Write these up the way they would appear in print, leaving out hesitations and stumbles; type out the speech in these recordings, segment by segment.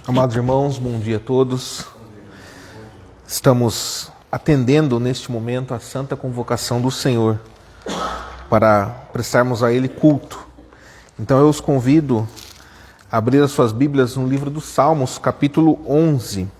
Amados irmãos, bom dia a todos. Estamos atendendo neste momento a santa convocação do Senhor para prestarmos a Ele culto. Então eu os convido a abrir as suas Bíblias no livro dos Salmos, capítulo 11.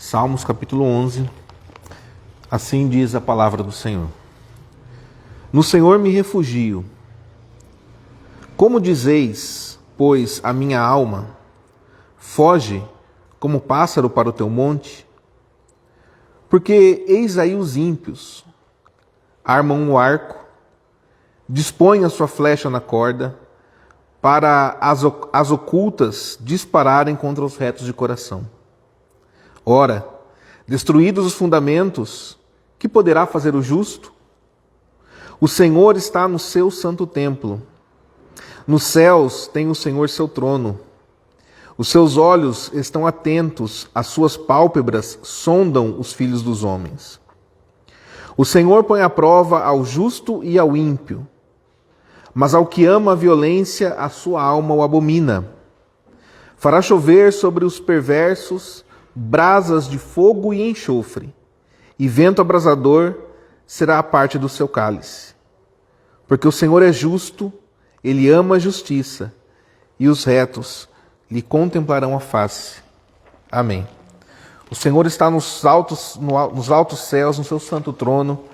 Salmos capítulo 11, assim diz a palavra do Senhor. No Senhor me refugio. Como dizeis, pois, a minha alma, foge como pássaro para o teu monte? Porque eis aí os ímpios, armam o arco, dispõem a sua flecha na corda, para as ocultas dispararem contra os retos de coração. Ora, destruídos os fundamentos, que poderá fazer o justo? O Senhor está no seu santo templo. Nos céus tem o Senhor seu trono. Os seus olhos estão atentos, as suas pálpebras sondam os filhos dos homens. O Senhor põe à prova ao justo e ao ímpio, mas ao que ama a violência, a sua alma o abomina. Fará chover sobre os perversos brasas de fogo e enxofre, e vento abrasador será a parte do seu cálice. Porque o Senhor é justo, Ele ama a justiça, e os retos lhe contemplarão a face. Amém. O Senhor está nos altos céus, no seu santo trono,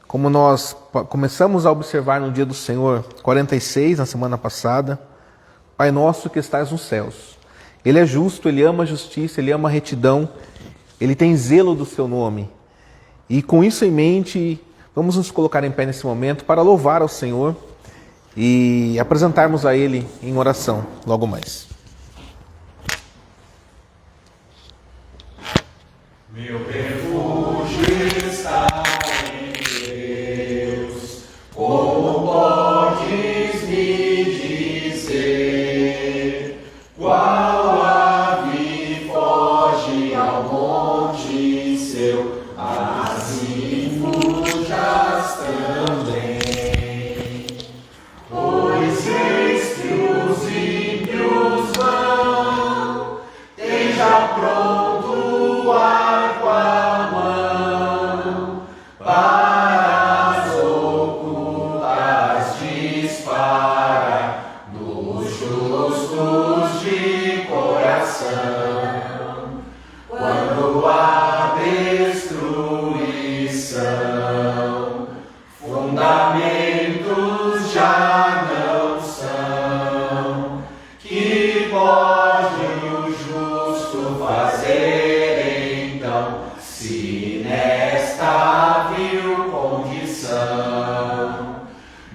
como nós começamos a observar no dia do Senhor 46, na semana passada. Pai nosso que estás nos céus. Ele é justo, Ele ama a justiça, Ele ama a retidão, Ele tem zelo do seu nome. E com isso em mente, vamos nos colocar em pé nesse momento para louvar ao Senhor e apresentarmos a Ele em oração logo mais. Meu refúgio está em Deus, como podes me dizer, qual ave foge ao monte seu, assim fujas também. Pois eis que os ímpios vão, tem já pronto o arco à mão, para as ocultas dispara, dos justos de coração. Quando a destruição, fundamentos já não são, que pode o justo fazer então, se nesta vil condição?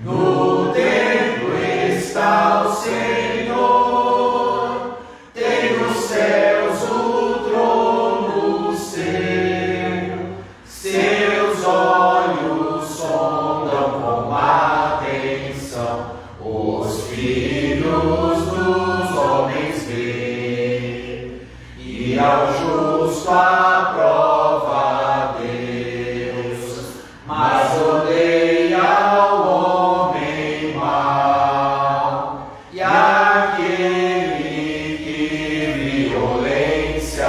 No templo está o Senhor, tem nos céus o trono seu, seus olhos sondam com atenção, os filhos dos homens vê, e ao justo aprova Deus, mas odeia ao homem mau, e aquele que violência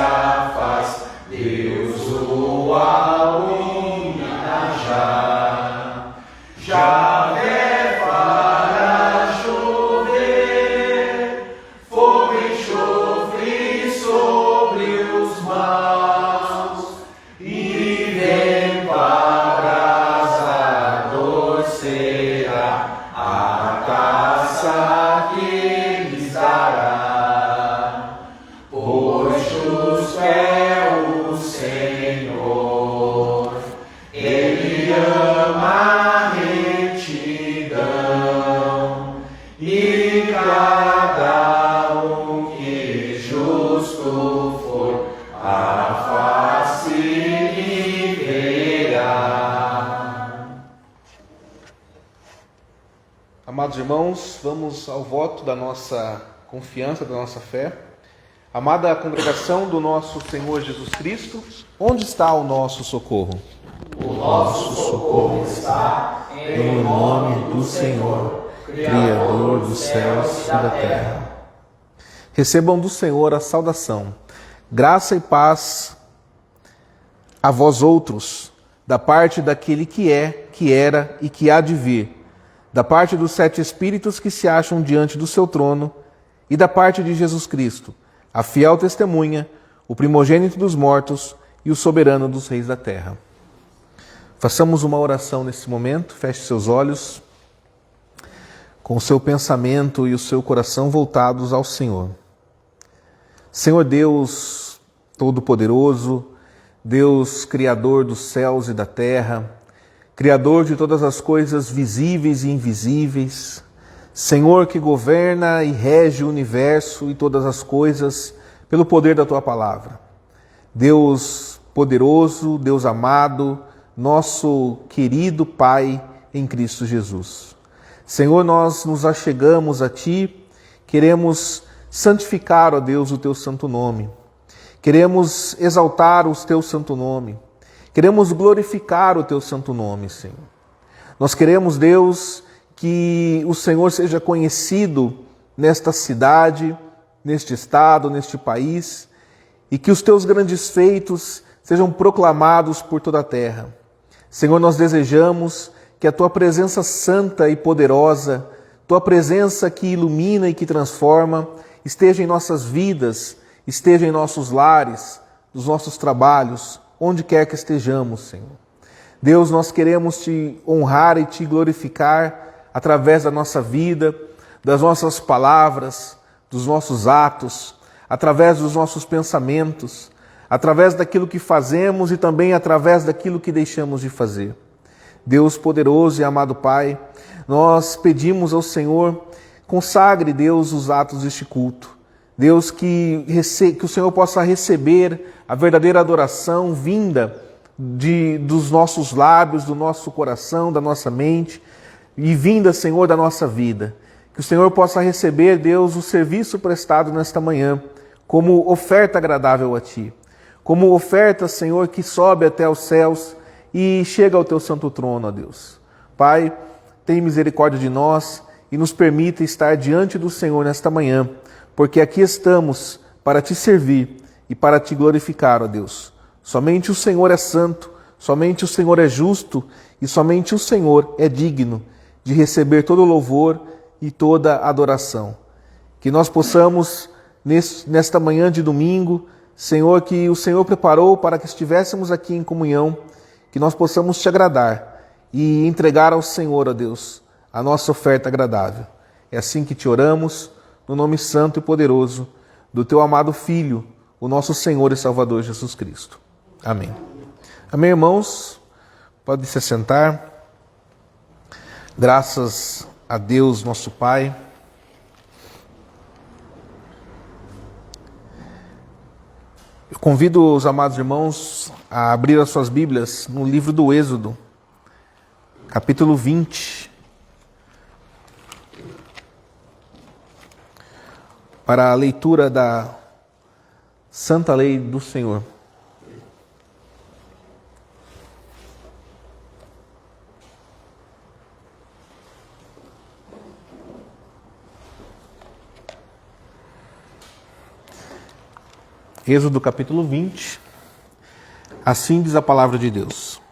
faz, Deus o abomina já. Javé fará chover fogo e enxofre sobre os maus, e vento abrasador será a caça que lhes dará. Pois justo é o Senhor, Ele ama a retidão, e cada um que justo for, a face lhe verá. Amados irmãos, vamos ao voto da nossa confiança, da nossa fé. Amada congregação do nosso Senhor Jesus Cristo, onde está o nosso socorro? O nosso socorro está No nome do Senhor, Criador dos céus e da terra. Recebam do Senhor a saudação, graça e paz a vós outros, da parte daquele que é, que era e que há de vir, da parte dos 7 Espíritos que se acham diante do seu trono e da parte de Jesus Cristo, a fiel testemunha, o primogênito dos mortos e o soberano dos reis da terra. Façamos uma oração nesse momento, feche seus olhos, com o seu pensamento e o seu coração voltados ao Senhor. Senhor Deus Todo-Poderoso, Deus Criador dos céus e da terra, Criador de todas as coisas visíveis e invisíveis, Senhor que governa e rege o universo e todas as coisas pelo poder da Tua palavra. Deus poderoso, Deus amado, nosso querido Pai em Cristo Jesus. Senhor, nós nos achegamos a Ti, queremos santificar, ó Deus, o Teu santo nome. Queremos exaltar o Teu santo nome. Queremos glorificar o Teu santo nome, Senhor. Nós queremos, Deus, que o Senhor seja conhecido nesta cidade, neste estado, neste país, e que os Teus grandes feitos sejam proclamados por toda a terra. Senhor, nós desejamos que a Tua presença santa e poderosa, Tua presença que ilumina e que transforma, esteja em nossas vidas, esteja em nossos lares, nos nossos trabalhos, onde quer que estejamos, Senhor. Deus, nós queremos Te honrar e Te glorificar através da nossa vida, das nossas palavras, dos nossos atos, através dos nossos pensamentos, através daquilo que fazemos e também através daquilo que deixamos de fazer. Deus poderoso e amado Pai, nós pedimos ao Senhor, consagre, Deus, os atos deste culto. Deus, que o Senhor possa receber a verdadeira adoração vinda dos nossos lábios, do nosso coração, da nossa mente e vinda, Senhor, da nossa vida. Que o Senhor possa receber, Deus, o serviço prestado nesta manhã como oferta agradável a Ti. Como oferta, Senhor, que sobe até os céus e chega ao Teu santo trono, ó Deus. Pai, tem misericórdia de nós e nos permita estar diante do Senhor nesta manhã, porque aqui estamos para Te servir e para Te glorificar, ó Deus. Somente o Senhor é santo, somente o Senhor é justo e somente o Senhor é digno de receber todo louvor e toda adoração. Que nós possamos, nesta manhã de domingo, Senhor, que o Senhor preparou para que estivéssemos aqui em comunhão, que nós possamos Te agradar e entregar ao Senhor, ó Deus, a nossa oferta agradável. É assim que Te oramos, no nome santo e poderoso do Teu amado Filho, o nosso Senhor e Salvador Jesus Cristo. Amém. Amém, irmãos? Pode se sentar. Graças a Deus, nosso Pai. Eu convido os amados irmãos a abrir as suas Bíblias no livro do Êxodo, capítulo 20. Para a leitura da Santa Lei do Senhor. Êxodo capítulo 20, assim diz a palavra de Deus.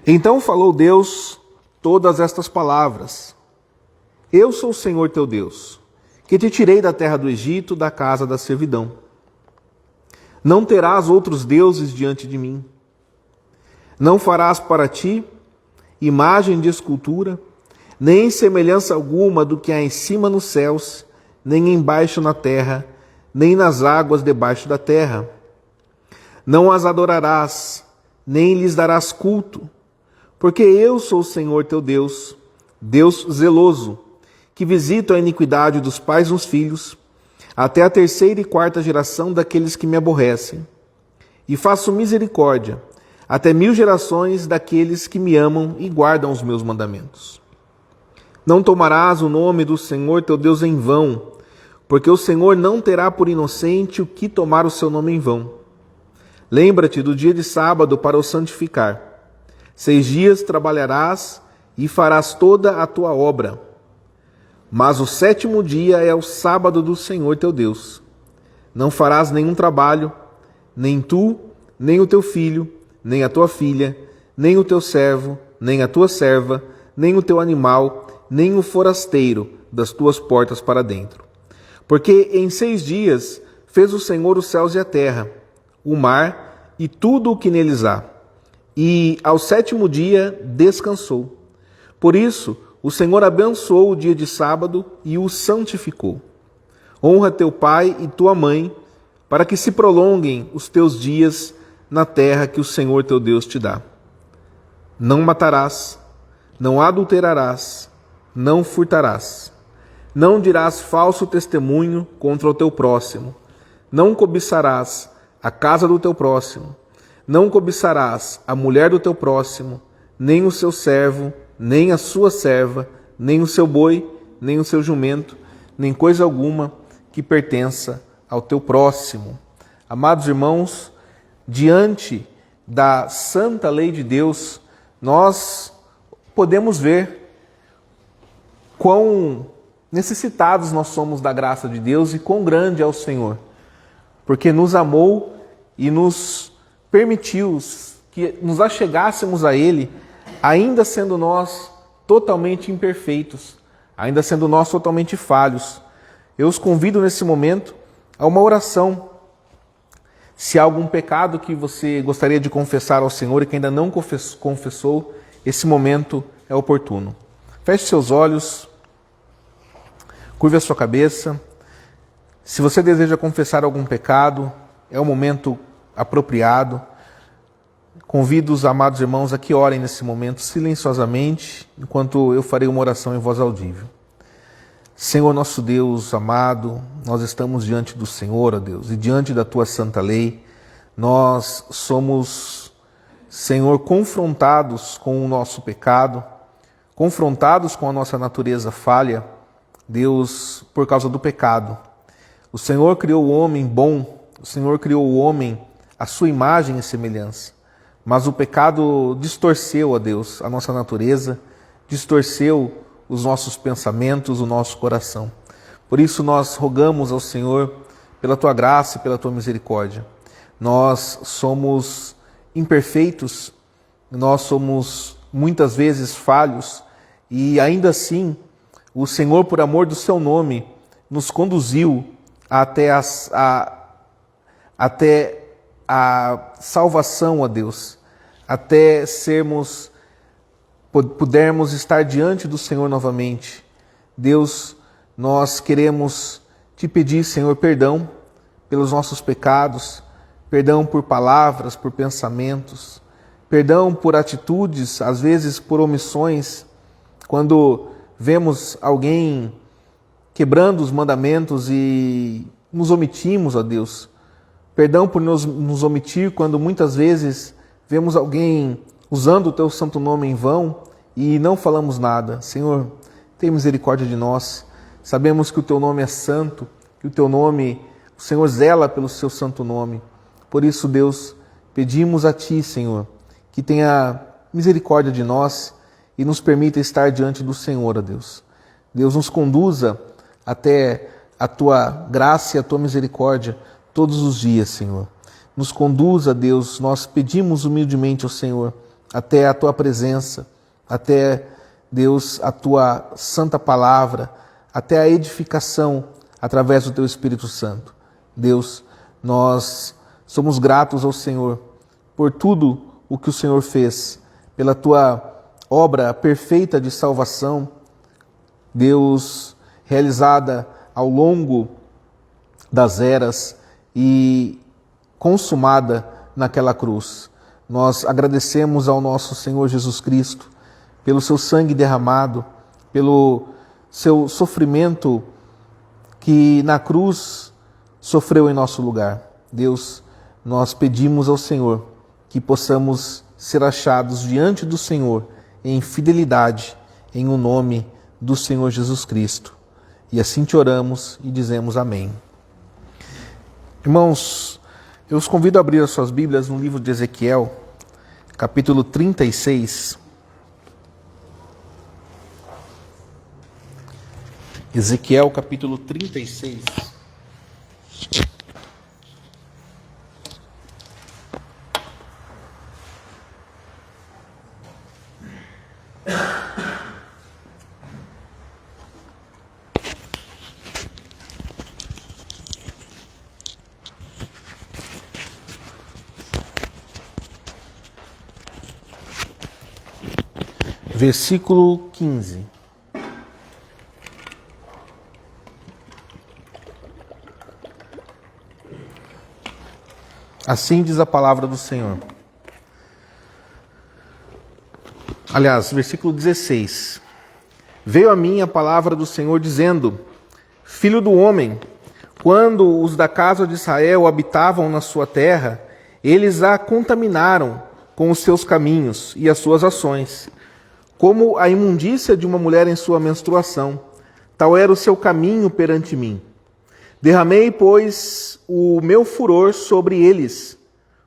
Então falou Deus todas estas palavras: Eu sou o Senhor teu Deus, que te tirei da terra do Egito, da casa da servidão. Não terás outros deuses diante de mim. Não farás para ti imagem de escultura, nem semelhança alguma do que há em cima nos céus, nem embaixo na terra, nem nas águas debaixo da terra. Não as adorarás, nem lhes darás culto, porque eu sou o Senhor teu Deus, Deus zeloso, que visito a iniquidade dos pais nos filhos, até a 3ª e 4ª geração daqueles que me aborrecem, e faço misericórdia até 1000 gerações daqueles que me amam e guardam os meus mandamentos. Não tomarás o nome do Senhor teu Deus em vão, porque o Senhor não terá por inocente o que tomar o seu nome em vão. Lembra-te do dia de sábado para o santificar. 6 dias trabalharás e farás toda a tua obra. Mas o 7º dia é o sábado do Senhor teu Deus. Não farás nenhum trabalho, nem tu, nem o teu filho, nem a tua filha, nem o teu servo, nem a tua serva, nem o teu animal, nem o forasteiro das tuas portas para dentro. Porque em 6 dias fez o Senhor os céus e a terra, o mar e tudo o que neles há. E ao 7º dia descansou. Por isso, o Senhor abençoou o dia de sábado e o santificou. Honra teu pai e tua mãe, para que se prolonguem os teus dias na terra que o Senhor teu Deus te dá. Não matarás, não adulterarás, não furtarás. Não dirás falso testemunho contra o teu próximo. Não cobiçarás a casa do teu próximo. Não cobiçarás a mulher do teu próximo, nem o seu servo, nem a sua serva, nem o seu boi, nem o seu jumento, nem coisa alguma que pertença ao teu próximo. Amados irmãos, diante da santa lei de Deus, nós podemos ver quão necessitados nós somos da graça de Deus e quão grande é o Senhor, porque nos amou e nos permitiu que nos achegássemos a Ele, ainda sendo nós totalmente imperfeitos, ainda sendo nós totalmente falhos. Eu os convido nesse momento a uma oração. Se há algum pecado que você gostaria de confessar ao Senhor e que ainda não confessou, esse momento é oportuno. Feche seus olhos, curve a sua cabeça. Se você deseja confessar algum pecado, é o momento apropriado. Convido os amados irmãos a que orem nesse momento silenciosamente, enquanto eu farei uma oração em voz audível. Senhor nosso Deus amado, nós estamos diante do Senhor, ó Deus, e diante da Tua santa lei. Nós somos, Senhor, confrontados com o nosso pecado, confrontados com a nossa natureza falha, Deus, por causa do pecado. O Senhor criou o homem bom, o Senhor criou o homem à sua imagem e semelhança. Mas o pecado distorceu, ó Deus, a nossa natureza, distorceu os nossos pensamentos, o nosso coração. Por isso nós rogamos ao Senhor pela Tua graça e pela Tua misericórdia. Nós somos imperfeitos, nós somos muitas vezes falhos e ainda assim o Senhor, por amor do Seu nome, nos conduziu até a salvação, ó Deus, até pudermos estar diante do Senhor novamente. Deus, nós queremos Te pedir, Senhor, perdão pelos nossos pecados, perdão por palavras, por pensamentos, perdão por atitudes, às vezes por omissões, quando vemos alguém quebrando os mandamentos e nos omitimos, ó Deus. Perdão por nos omitir quando muitas vezes vemos alguém usando o Teu santo nome em vão e não falamos nada. Senhor, tem misericórdia de nós. Sabemos que o Teu nome é santo, que o Teu nome, o Senhor zela pelo Seu santo nome. Por isso, Deus, pedimos a Ti, Senhor, que tenha misericórdia de nós e nos permita estar diante do Senhor, ó Deus. Deus, nos conduza até a Tua graça e a Tua misericórdia todos os dias, Senhor. Nos conduza, Deus, nós pedimos humildemente ao Senhor, até a Tua presença, até, Deus, a Tua santa palavra, até a edificação através do Teu Espírito Santo. Deus, nós somos gratos ao Senhor por tudo o que o Senhor fez, pela Tua obra perfeita de salvação, Deus, realizada ao longo das eras e consumada naquela cruz. Nós agradecemos ao nosso Senhor Jesus Cristo pelo Seu sangue derramado, pelo Seu sofrimento que na cruz sofreu em nosso lugar. Deus, nós pedimos ao Senhor que possamos ser achados diante do Senhor em fidelidade, em o nome do Senhor Jesus Cristo. E assim te oramos e dizemos amém. Irmãos, eu os convido a abrir as suas Bíblias no livro de Ezequiel, capítulo 36. Ezequiel, capítulo 36. Versículo 15. Assim diz a palavra do Senhor. Aliás, versículo 16. Veio a mim a palavra do Senhor dizendo: Filho do homem, quando os da casa de Israel habitavam na sua terra, eles a contaminaram com os seus caminhos e as suas ações, como a imundícia de uma mulher em sua menstruação. Tal era o seu caminho perante mim. Derramei, pois, o meu furor sobre eles,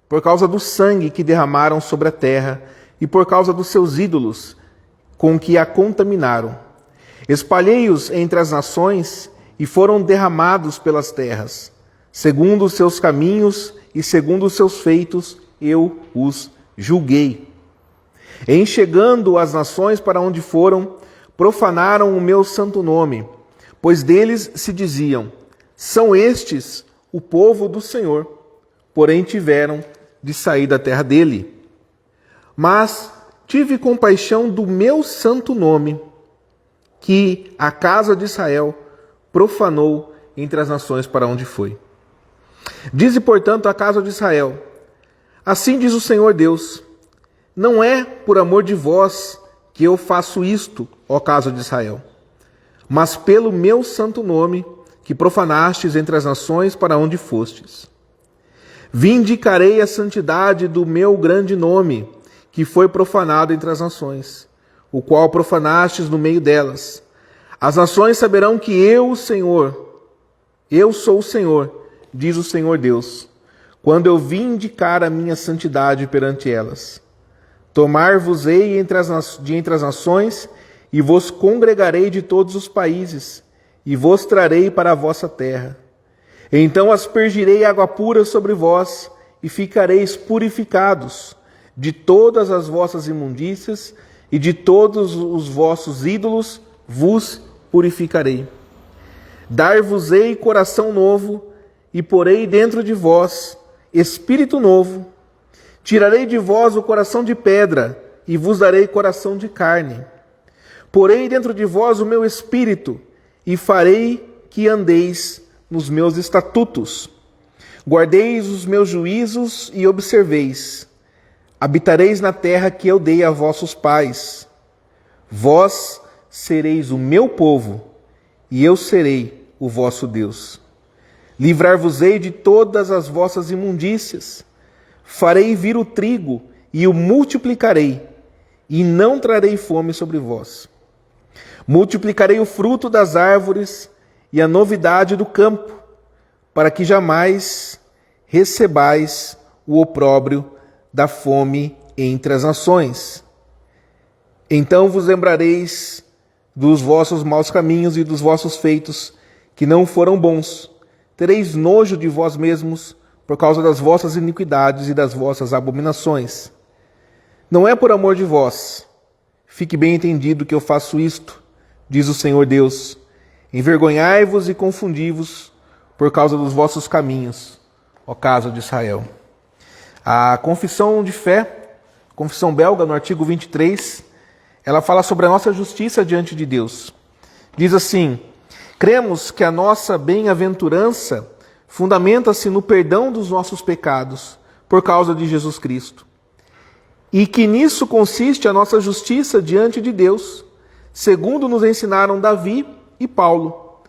por causa do sangue que derramaram sobre a terra e por causa dos seus ídolos com que a contaminaram. Espalhei-os entre as nações e foram derramados pelas terras. Segundo os seus caminhos e segundo os seus feitos, eu os julguei. Em chegando as nações para onde foram, profanaram o meu santo nome, pois deles se diziam: são estes o povo do Senhor, porém tiveram de sair da terra dele. Mas tive compaixão do meu santo nome, que a casa de Israel profanou entre as nações para onde foi. Dize, portanto, a casa de Israel: assim diz o Senhor Deus: não é por amor de vós que eu faço isto, ó casa de Israel, mas pelo meu santo nome, que profanastes entre as nações para onde fostes. Vindicarei a santidade do meu grande nome, que foi profanado entre as nações, o qual profanastes no meio delas. As nações saberão que eu, o Senhor, eu sou o Senhor, diz o Senhor Deus, quando eu vindicar a minha santidade perante elas. Tomar-vos-ei de entre as nações, e vos congregarei de todos os países, e vos trarei para a vossa terra. Então aspergirei água pura sobre vós, e ficareis purificados de todas as vossas imundícias, e de todos os vossos ídolos vos purificarei. Dar-vos-ei coração novo, e porei dentro de vós espírito novo. Tirarei de vós o coração de pedra, e vos darei coração de carne. Porei dentro de vós o meu espírito, e farei que andeis nos meus estatutos. Guardeis os meus juízos e observeis. Habitareis na terra que eu dei a vossos pais. Vós sereis o meu povo, e eu serei o vosso Deus. Livrar-vos-ei de todas as vossas imundícias. Farei vir o trigo e o multiplicarei, e não trarei fome sobre vós. Multiplicarei o fruto das árvores e a novidade do campo, para que jamais recebais o opróbrio da fome entre as nações. Então vos lembrareis dos vossos maus caminhos e dos vossos feitos, que não foram bons. Tereis nojo de vós mesmos, por causa das vossas iniquidades e das vossas abominações. Não é por amor de vós, fique bem entendido que eu faço isto, diz o Senhor Deus. Envergonhai-vos e confundi-vos por causa dos vossos caminhos, ó casa de Israel. A confissão de fé, confissão belga, no artigo 23, ela fala sobre a nossa justiça diante de Deus. Diz assim: cremos que a nossa bem-aventurança fundamenta-se no perdão dos nossos pecados por causa de Jesus Cristo, e que nisso consiste a nossa justiça diante de Deus, segundo nos ensinaram Davi e Paulo.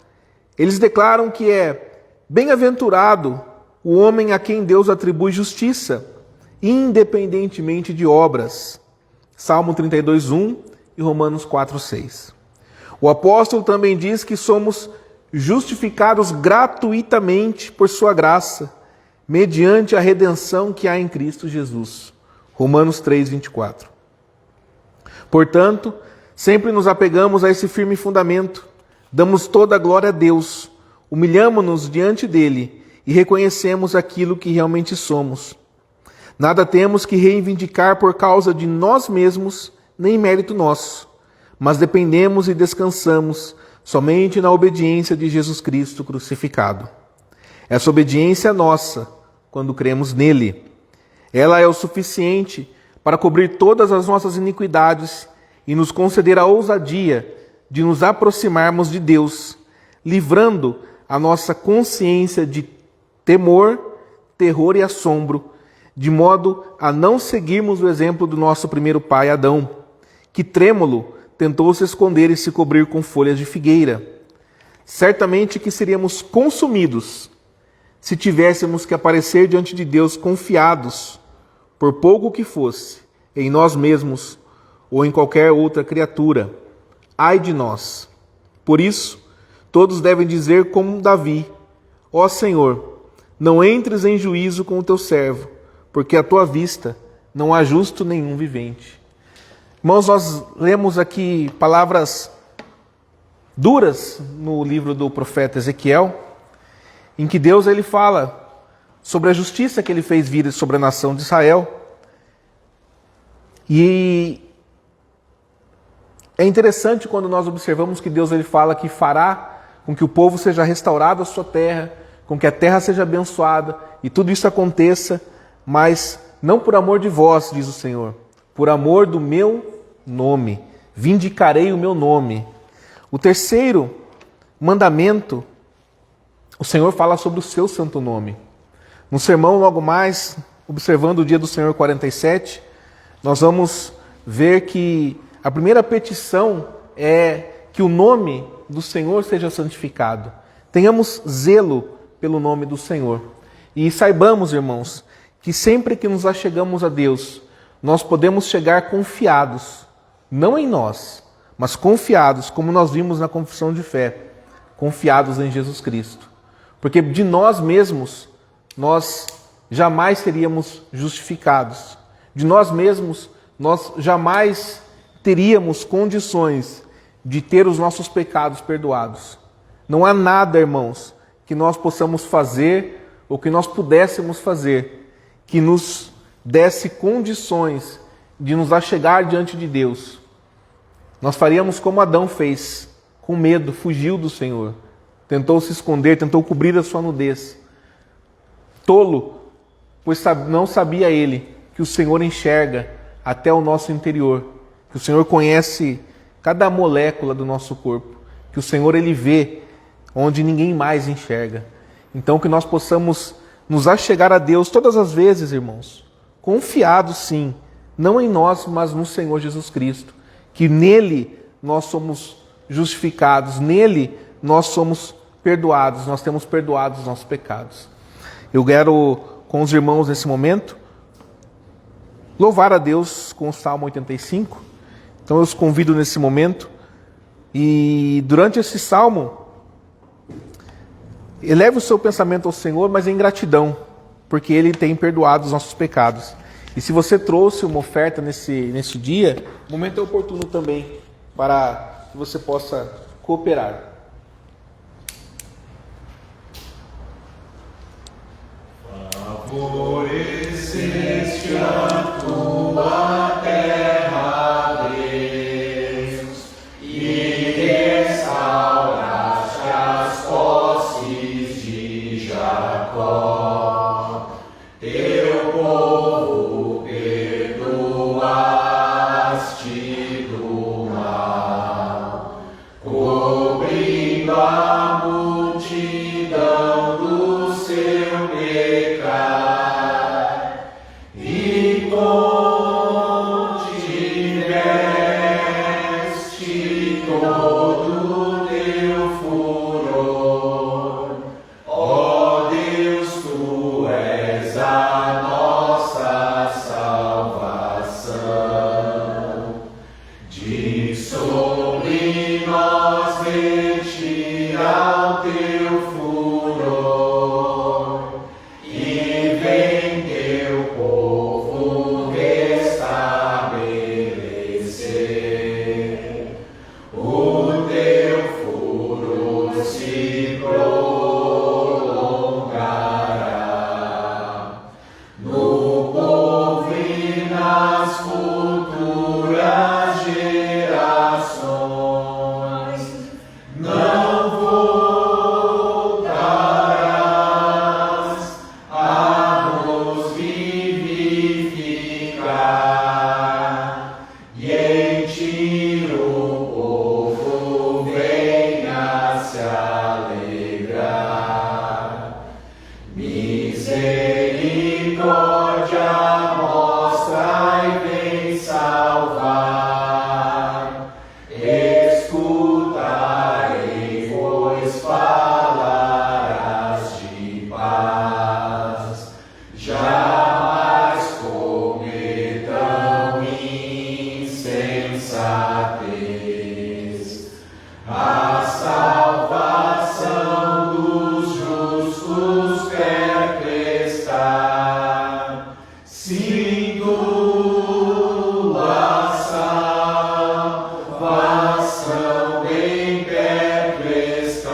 Eles declaram que é bem-aventurado o homem a quem Deus atribui justiça, independentemente de obras. Salmo 32:1 e Romanos 4:6. O apóstolo também diz que somos justificados gratuitamente por sua graça, mediante a redenção que há em Cristo Jesus. Romanos 3, 24. Portanto, sempre nos apegamos a esse firme fundamento, damos toda a glória a Deus, humilhamo-nos diante dele e reconhecemos aquilo que realmente somos. Nada temos que reivindicar por causa de nós mesmos, nem mérito nosso, mas dependemos e descansamos somente na obediência de Jesus Cristo crucificado. Essa obediência é nossa, quando cremos nele. Ela é o suficiente para cobrir todas as nossas iniquidades e nos conceder a ousadia de nos aproximarmos de Deus, livrando a nossa consciência de temor, terror e assombro, de modo a não seguirmos o exemplo do nosso primeiro pai Adão, que trêmulo tentou se esconder e se cobrir com folhas de figueira. Certamente que seríamos consumidos se tivéssemos que aparecer diante de Deus confiados, por pouco que fosse, em nós mesmos ou em qualquer outra criatura. Ai de nós! Por isso, todos devem dizer como Davi: ó Senhor, não entres em juízo com o teu servo, porque à tua vista não há justo nenhum vivente. Irmãos, nós lemos aqui palavras duras no livro do profeta Ezequiel, em que Deus ele fala sobre a justiça que ele fez vir sobre a nação de Israel. E é interessante quando nós observamos que Deus ele fala que fará com que o povo seja restaurado à sua terra, com que a terra seja abençoada, e tudo isso aconteça, mas não por amor de vós, diz o Senhor, por amor do meu nome, vindicarei o meu nome. O terceiro mandamento, o Senhor fala sobre o seu santo nome. No sermão, logo mais, observando o dia do Senhor 47, nós vamos ver que a primeira petição é que o nome do Senhor seja santificado. Tenhamos zelo pelo nome do Senhor. E saibamos, irmãos, que sempre que nos achegamos a Deus, nós podemos chegar confiados, não em nós, mas confiados, como nós vimos na confissão de fé, confiados em Jesus Cristo. Porque de nós mesmos, nós jamais seríamos justificados. De nós mesmos, nós jamais teríamos condições de ter os nossos pecados perdoados. Não há nada, irmãos, que nós possamos fazer ou que nós pudéssemos fazer que nos desse condições de nos achegar diante de Deus. Nós faríamos como Adão fez, com medo, fugiu do Senhor, tentou se esconder, tentou cobrir a sua nudez. Tolo, pois não sabia ele que o Senhor enxerga até o nosso interior, que o Senhor conhece cada molécula do nosso corpo, que o Senhor ele vê onde ninguém mais enxerga. Então que nós possamos nos achegar a Deus todas as vezes, irmãos, confiados sim, não em nós, mas no Senhor Jesus Cristo, que nele nós somos justificados, nele nós somos perdoados, nós temos perdoado os nossos pecados. Eu quero, com os irmãos nesse momento, louvar a Deus com o Salmo 85. Então eu os convido nesse momento e durante esse Salmo, eleve o seu pensamento ao Senhor, mas em gratidão, porque Ele tem perdoado os nossos pecados. E se você trouxe uma oferta nesse dia, o momento é oportuno também para que você possa cooperar. Favoreceste a tua terra, Deus, e restauraste as posses de Jacó. Teu povo perdoaste do mal, cobrindo a multidão do seu pecar, e contiveste todo teu furor. Ó Deus, tu és a jamais cometam insensatez. A salvação dos justos quer prestar. Sim, tua salvação bem quer prestar,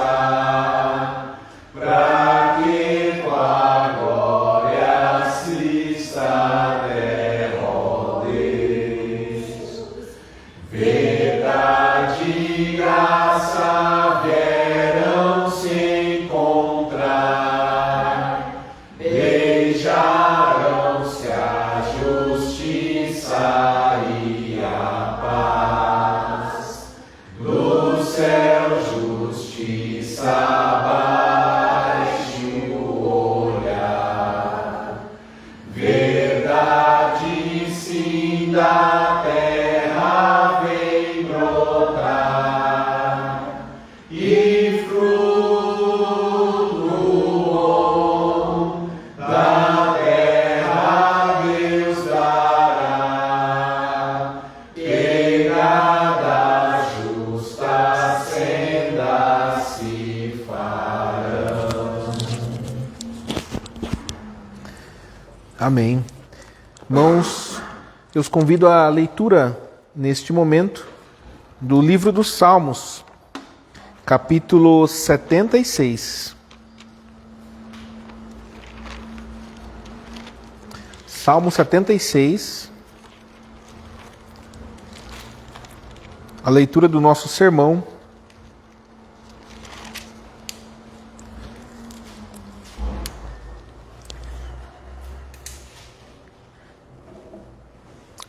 pra que com a glória assista a terra, ó Deus. Verdade e graça vieram se encontrar, beijaram-se a justiça e a paz. Do céu justiça abaixo o olhar. Verdade sim da terra vem brotar, e fruto bom da terra Deus dará, que nada justa senda se farão. Amém. Irmãos, eu os convido à leitura, neste momento, do livro dos Salmos, capítulo 76. Salmo 76. A leitura do nosso sermão.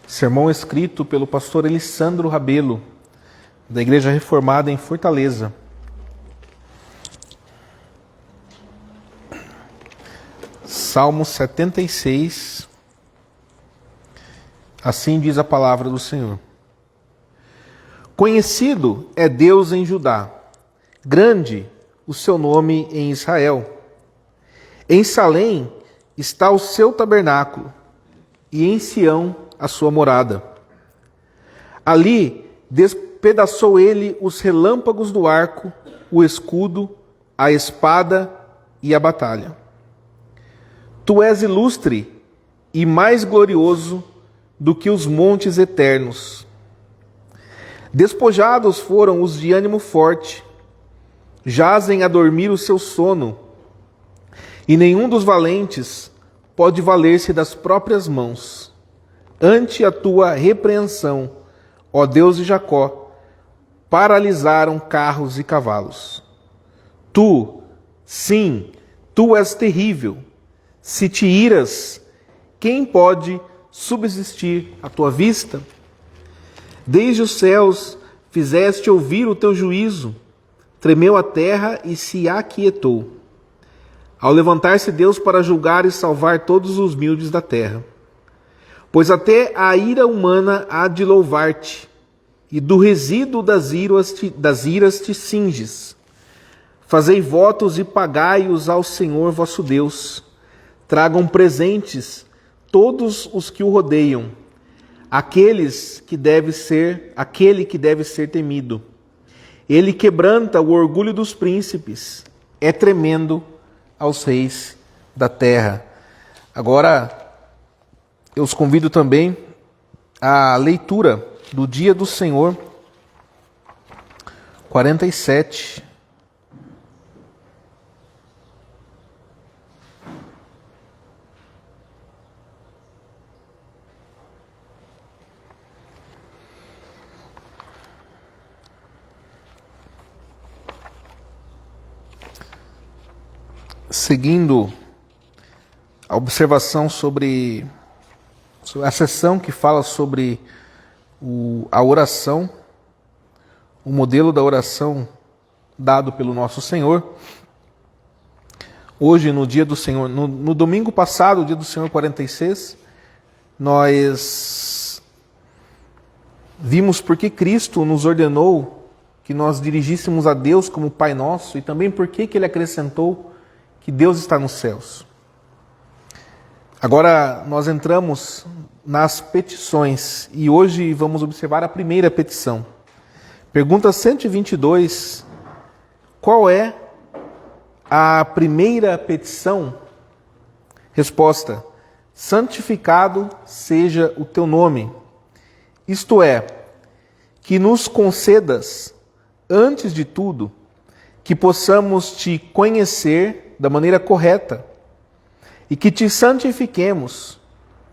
Sermão escrito pelo pastor Elisandro Rabelo, da Igreja Reformada em Fortaleza. Salmo 76. Assim diz a palavra do Senhor. Conhecido é Deus em Judá, grande o seu nome em Israel. Em Salém está o seu tabernáculo, e em Sião a sua morada. Ali despedaçou ele os relâmpagos do arco, o escudo, a espada e a batalha. Tu és ilustre e mais glorioso do que os montes eternos. Despojados foram os de ânimo forte, jazem a dormir o seu sono, e nenhum dos valentes pode valer-se das próprias mãos. Ante a tua repreensão, ó Deus de Jacó, paralisaram carros e cavalos. Tu, sim, tu és terrível. Se te iras, quem pode subsistir à tua vista? Desde os céus fizeste ouvir o teu juízo, tremeu a terra e se aquietou. Ao levantar-se Deus para julgar e salvar todos os humildes da terra. Pois até a ira humana há de louvar-te, e do resíduo das iras te cinges. Fazei votos e pagai-os ao Senhor vosso Deus. Tragam presentes todos os que o rodeiam, aquele que deve ser temido. Ele quebranta o orgulho dos príncipes, é tremendo aos reis da terra. Agora, eu os convido também à leitura do Dia do Senhor 47. Seguindo a observação sobre a sessão que fala sobre a oração, o modelo da oração dado pelo nosso Senhor. Hoje, no dia do Senhor, no domingo passado, o dia do Senhor 46, nós vimos porque Cristo nos ordenou que nós dirigíssemos a Deus como Pai Nosso e também porque Ele acrescentou que Deus está nos céus. Agora nós entramos nas petições e hoje vamos observar a primeira petição. Pergunta 122, qual é a primeira petição? Resposta: santificado seja o teu nome. Isto é, que nos concedas, antes de tudo, que possamos te conhecer da maneira correta e que te santifiquemos,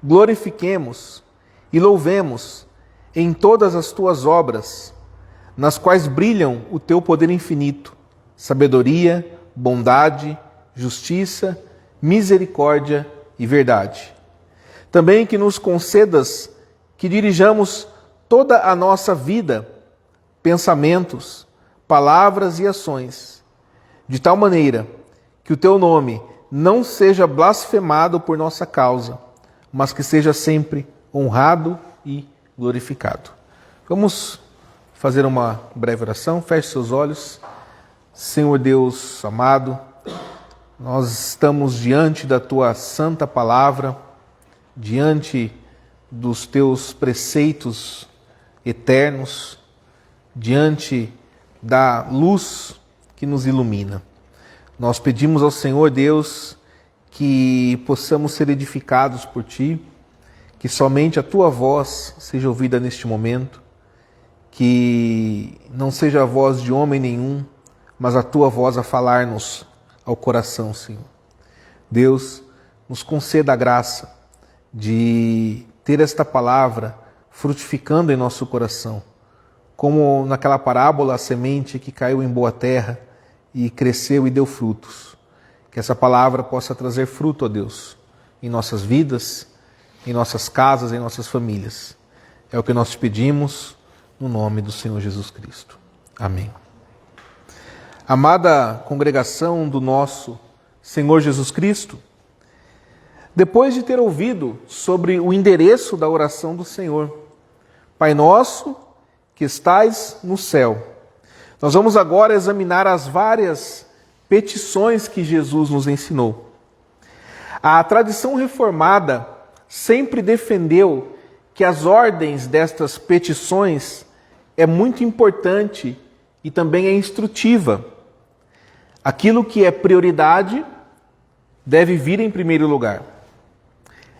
glorifiquemos e louvemos em todas as tuas obras, nas quais brilham o teu poder infinito, sabedoria, bondade, justiça, misericórdia e verdade. Também que nos concedas que dirijamos toda a nossa vida, pensamentos, palavras e ações, de tal maneira que o teu nome não seja blasfemado por nossa causa, mas que seja sempre honrado e glorificado. Vamos fazer uma breve oração. Feche seus olhos. Senhor Deus amado, nós estamos diante da tua santa palavra, diante dos teus preceitos eternos, diante da luz que nos ilumina. Nós pedimos ao Senhor Deus que possamos ser edificados por ti, que somente a tua voz seja ouvida neste momento, que não seja a voz de homem nenhum, mas a tua voz a falar-nos ao coração, Senhor. Deus, nos conceda a graça de ter esta palavra frutificando em nosso coração, como naquela parábola, a semente que caiu em boa terra e cresceu e deu frutos. Que essa palavra possa trazer fruto, ó Deus, em nossas vidas, em nossas casas, em nossas famílias. É o que nós te pedimos, no nome do Senhor Jesus Cristo. Amém. Amada congregação do nosso Senhor Jesus Cristo, depois de ter ouvido sobre o endereço da oração do Senhor, Pai nosso que estais no céu, nós vamos agora examinar as várias petições que Jesus nos ensinou. A tradição reformada sempre defendeu que as ordens destas petições é muito importante e também é instrutiva. Aquilo que é prioridade deve vir em primeiro lugar.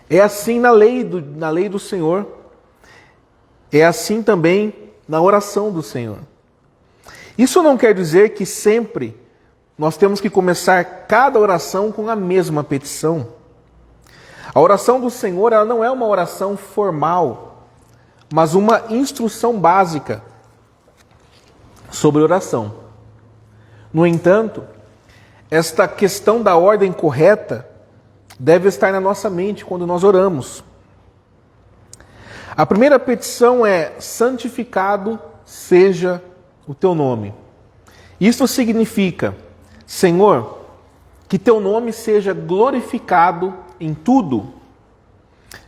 É assim na lei do Senhor. É assim também na oração do Senhor. Isso não quer dizer que sempre nós temos que começar cada oração com a mesma petição. A oração do Senhor, ela não é uma oração formal, mas uma instrução básica sobre oração. No entanto, esta questão da ordem correta deve estar na nossa mente quando nós oramos. A primeira petição é: santificado seja o teu nome. Isso significa: Senhor, que teu nome seja glorificado em tudo.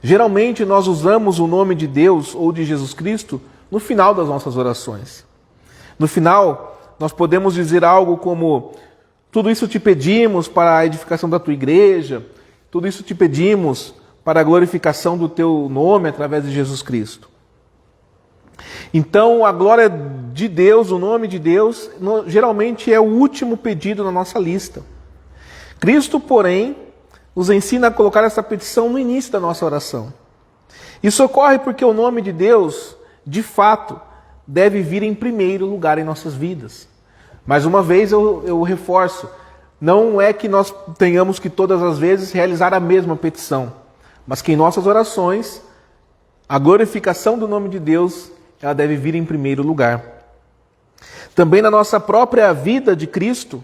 Geralmente nós usamos o nome de Deus ou de Jesus Cristo no final das nossas orações. No final, nós podemos dizer algo como: tudo isso te pedimos para a edificação da tua igreja, tudo isso te pedimos para a glorificação do teu nome através de Jesus Cristo. Então, a glória de Deus, o nome de Deus, geralmente é o último pedido na nossa lista. Cristo, porém, nos ensina a colocar essa petição no início da nossa oração. Isso ocorre porque o nome de Deus, de fato, deve vir em primeiro lugar em nossas vidas. Mais uma vez eu reforço, não é que nós tenhamos que todas as vezes realizar a mesma petição, mas que em nossas orações, a glorificação do nome de Deus, ela deve vir em primeiro lugar. Também na nossa própria vida de Cristo,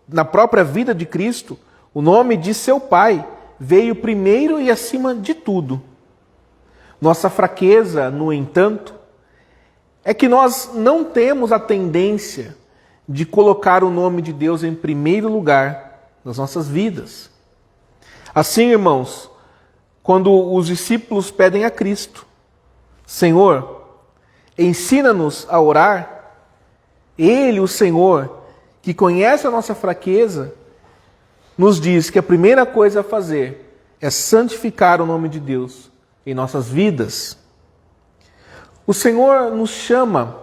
na própria vida de Cristo, o nome de seu Pai veio primeiro e acima de tudo. Nossa fraqueza, no entanto, é que nós não temos a tendência de colocar o nome de Deus em primeiro lugar nas nossas vidas. Assim, irmãos, quando os discípulos pedem a Cristo: Senhor, ensina-nos a orar, Ele, o Senhor, que conhece a nossa fraqueza, nos diz que a primeira coisa a fazer é santificar o nome de Deus em nossas vidas. O Senhor nos chama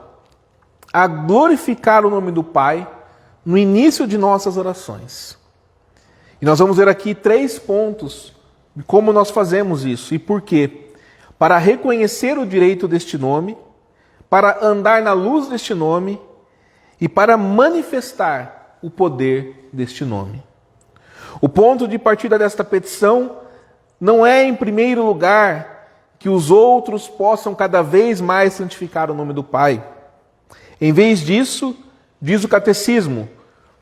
a glorificar o nome do Pai no início de nossas orações. E nós vamos ver aqui 3 pontos de como nós fazemos isso e por quê. Para reconhecer o direito deste nome, para andar na luz deste nome e para manifestar o poder deste nome. O ponto de partida desta petição não é, em primeiro lugar, que os outros possam cada vez mais santificar o nome do Pai. Em vez disso, diz o catecismo,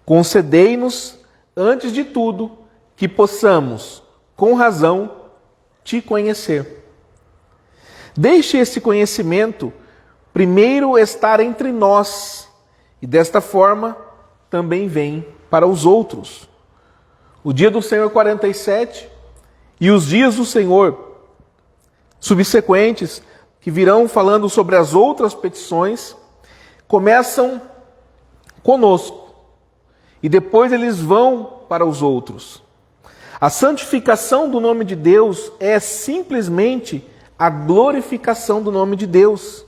concedei-nos, antes de tudo, que possamos, com razão, te conhecer. Deixe esse conhecimento primeiro estar entre nós, e desta forma também vem para os outros. O dia do Senhor 47 e os dias do Senhor subsequentes, que virão falando sobre as outras petições, começam conosco e depois eles vão para os outros. A santificação do nome de Deus é simplesmente a glorificação do nome de Deus.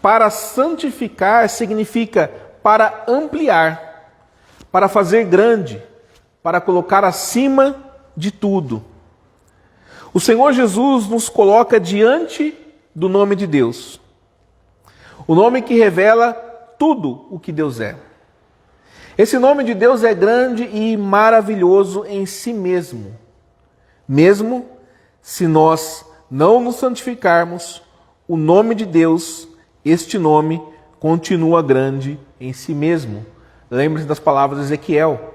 Para santificar significa para ampliar, para fazer grande, para colocar acima de tudo. O Senhor Jesus nos coloca diante do nome de Deus. O nome que revela tudo o que Deus é. Esse nome de Deus é grande e maravilhoso em si mesmo. Mesmo se nós não nos santificarmos, o nome de Deus, este nome, continua grande em si mesmo. Lembre-se das palavras de Ezequiel.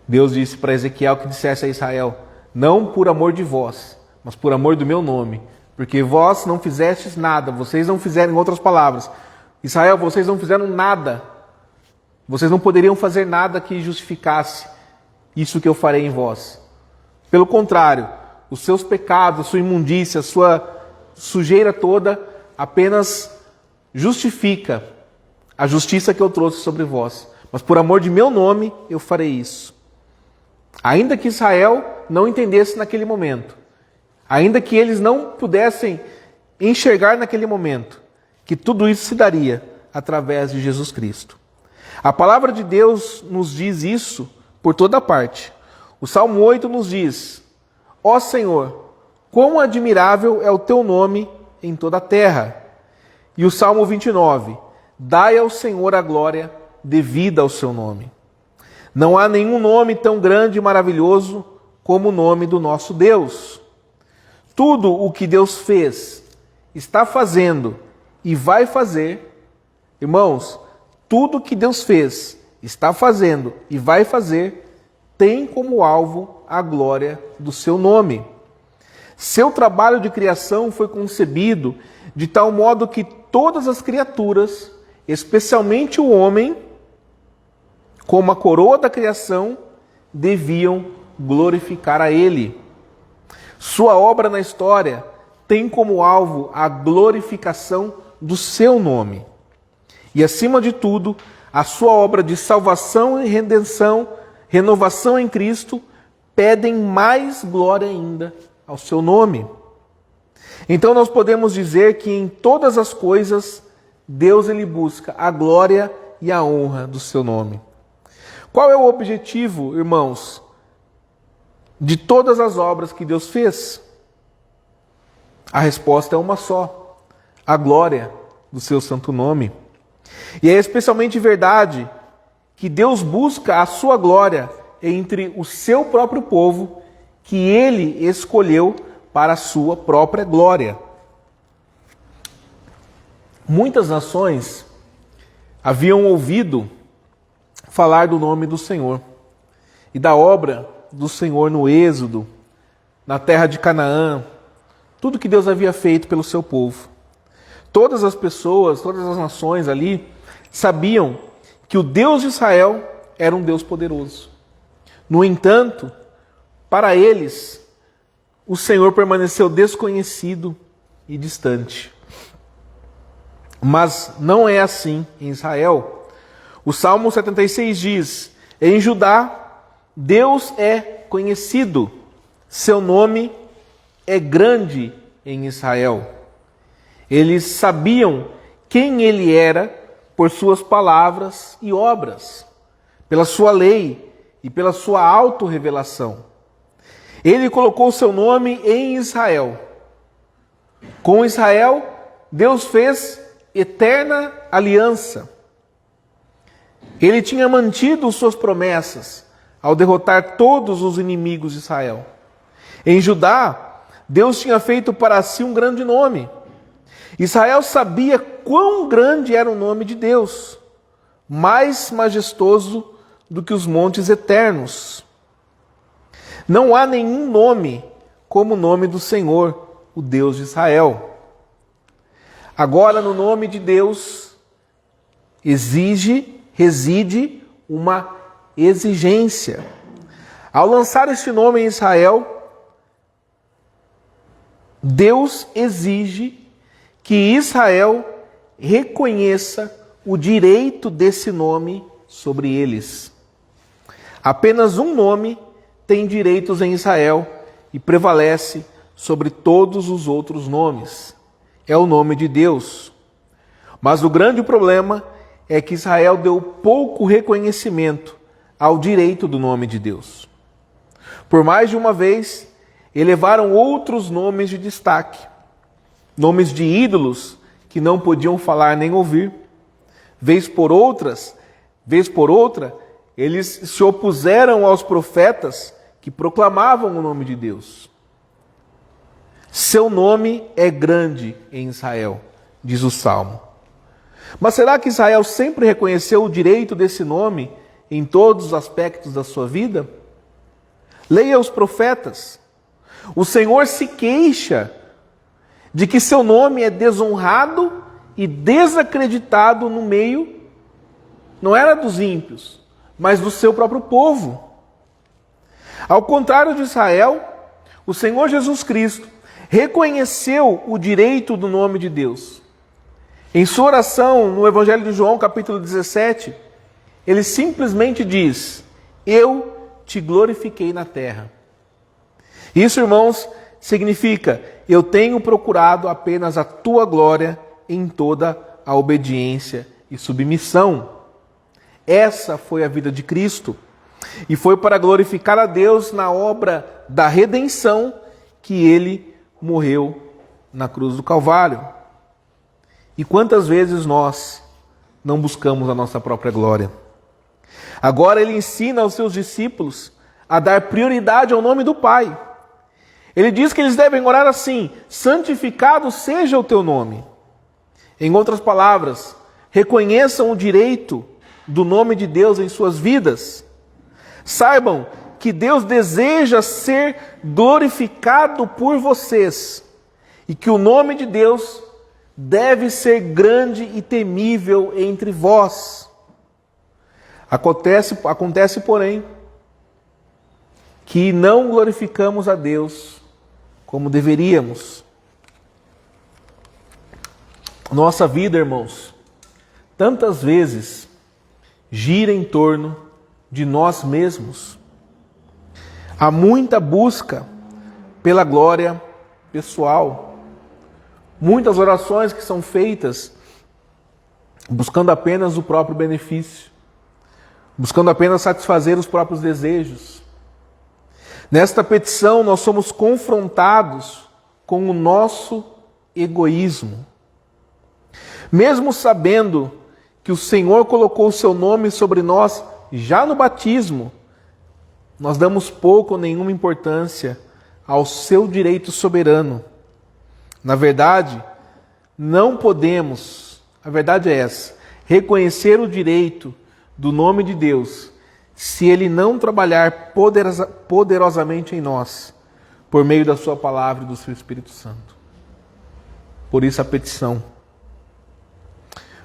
Deus disse para Ezequiel que dissesse a Israel: não por amor de vós, mas por amor do meu nome, porque vós não fizestes nada, vocês não fizeram, em outras palavras, Israel, vocês não fizeram nada, vocês não poderiam fazer nada que justificasse isso que eu farei em vós. Pelo contrário, os seus pecados, a sua imundícia, a sua sujeira toda, apenas justifica a justiça que eu trouxe sobre vós. Mas por amor de meu nome, eu farei isso. Ainda que Israel não entendesse naquele momento, ainda que eles não pudessem enxergar naquele momento, que tudo isso se daria através de Jesus Cristo. A palavra de Deus nos diz isso por toda parte. O Salmo 8 nos diz: ó Senhor, quão admirável é o teu nome em toda a terra. E o Salmo 29, dai ao Senhor a glória devida ao seu nome. Não há nenhum nome tão grande e maravilhoso como o nome do nosso Deus. Tudo o que Deus fez, está fazendo e vai fazer, irmãos, tudo o que Deus fez, está fazendo e vai fazer, tem como alvo a glória do seu nome. Seu trabalho de criação foi concebido de tal modo que todas as criaturas, especialmente o homem, como a coroa da criação, deviam glorificar a Ele. Sua obra na história tem como alvo a glorificação do seu nome. E, acima de tudo, a sua obra de salvação e redenção, renovação em Cristo, pedem mais glória ainda ao seu nome. Então nós podemos dizer que em todas as coisas, Deus ele busca a glória e a honra do seu nome. Qual é o objetivo, irmãos, de todas as obras que Deus fez? A resposta é uma só: a glória do seu santo nome. E é especialmente verdade que Deus busca a sua glória entre o seu próprio povo, que ele escolheu para a sua própria glória. Muitas nações haviam ouvido falar do nome do Senhor e da obra do Senhor no Êxodo, na terra de Canaã, tudo que Deus havia feito pelo seu povo. Todas as pessoas, todas as nações ali sabiam que o Deus de Israel era um Deus poderoso. No entanto, para eles, o Senhor permaneceu desconhecido e distante. Mas não é assim em Israel. O Salmo 76 diz: em Judá Deus é conhecido, seu nome é grande em Israel. Eles sabiam quem ele era por suas palavras e obras, pela sua lei e pela sua autorrevelação. Ele colocou seu nome em Israel. Com Israel, Deus fez eterna aliança. Ele tinha mantido suas promessas ao derrotar todos os inimigos de Israel. Em Judá, Deus tinha feito para si um grande nome. Israel sabia quão grande era o nome de Deus, mais majestoso do que os montes eternos. Não há nenhum nome como o nome do Senhor, o Deus de Israel. Agora, no nome de Deus, reside uma exigência. Ao lançar este nome em Israel, Deus exige que Israel reconheça o direito desse nome sobre eles. Apenas um nome tem direitos em Israel e prevalece sobre todos os outros nomes. É o nome de Deus. Mas o grande problema é que Israel deu pouco reconhecimento ao direito do nome de Deus. Por mais de uma vez, elevaram outros nomes de destaque, nomes de ídolos que não podiam falar nem ouvir. Vez por outra, eles se opuseram aos profetas que proclamavam o nome de Deus. Seu nome é grande em Israel, diz o Salmo. Mas será que Israel sempre reconheceu o direito desse nome em todos os aspectos da sua vida? Leia os profetas. O Senhor se queixa de que seu nome é desonrado e desacreditado no meio, não era dos ímpios, mas do seu próprio povo. Ao contrário de Israel, o Senhor Jesus Cristo reconheceu o direito do nome de Deus. Em sua oração, no Evangelho de João, capítulo 17, ele simplesmente diz: eu te glorifiquei na terra. Isso, irmãos, significa: eu tenho procurado apenas a tua glória em toda a obediência e submissão. Essa foi a vida de Cristo. E foi para glorificar a Deus na obra da redenção que ele morreu na cruz do Calvário. E quantas vezes nós não buscamos a nossa própria glória? Agora ele ensina aos seus discípulos a dar prioridade ao nome do Pai. Ele diz que eles devem orar assim: santificado seja o teu nome. Em outras palavras, reconheçam o direito do nome de Deus em suas vidas. Saibam que Deus deseja ser glorificado por vocês e que o nome de Deus deve ser grande e temível entre vós. Acontece, porém, que não glorificamos a Deus como deveríamos. Nossa vida, irmãos, tantas vezes gira em torno de nós mesmos. Há muita busca pela glória pessoal. Muitas orações que são feitas buscando apenas o próprio benefício, buscando apenas satisfazer os próprios desejos. Nesta petição, nós somos confrontados com o nosso egoísmo. Mesmo sabendo que o Senhor colocou o seu nome sobre nós já no batismo, nós damos pouco ou nenhuma importância ao seu direito soberano. Na verdade, não podemos, a verdade é essa, reconhecer o direito do nome de Deus se ele não trabalhar poderosamente em nós, por meio da sua palavra e do seu Espírito Santo. Por isso a petição.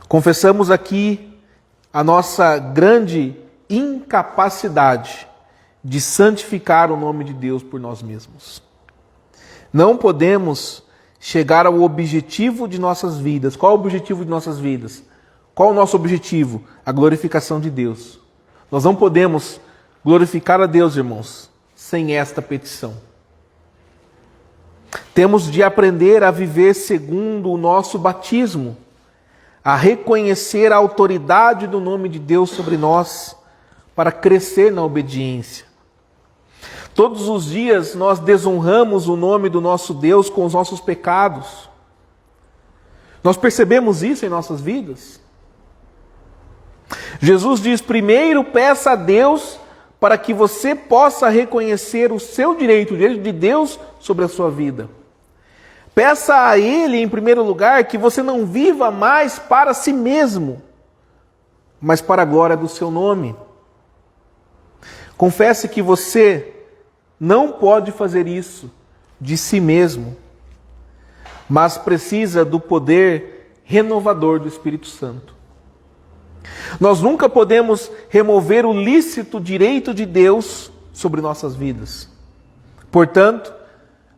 Confessamos aqui a nossa grande incapacidade de santificar o nome de Deus por nós mesmos. Não podemos chegar ao objetivo de nossas vidas. Qual é o objetivo de nossas vidas? Qual é o nosso objetivo? A glorificação de Deus. Nós não podemos glorificar a Deus, irmãos, sem esta petição. Temos de aprender a viver segundo o nosso batismo, a reconhecer a autoridade do nome de Deus sobre nós, para crescer na obediência. Todos os dias nós desonramos o nome do nosso Deus com os nossos pecados. Nós percebemos isso em nossas vidas? Jesus diz: primeiro peça a Deus para que você possa reconhecer o seu direito, o direito de Deus sobre a sua vida. Peça a Ele, em primeiro lugar, que você não viva mais para si mesmo, mas para a glória do seu nome. Confesse que você não pode fazer isso de si mesmo, mas precisa do poder renovador do Espírito Santo. Nós nunca podemos remover o lícito direito de Deus sobre nossas vidas. Portanto,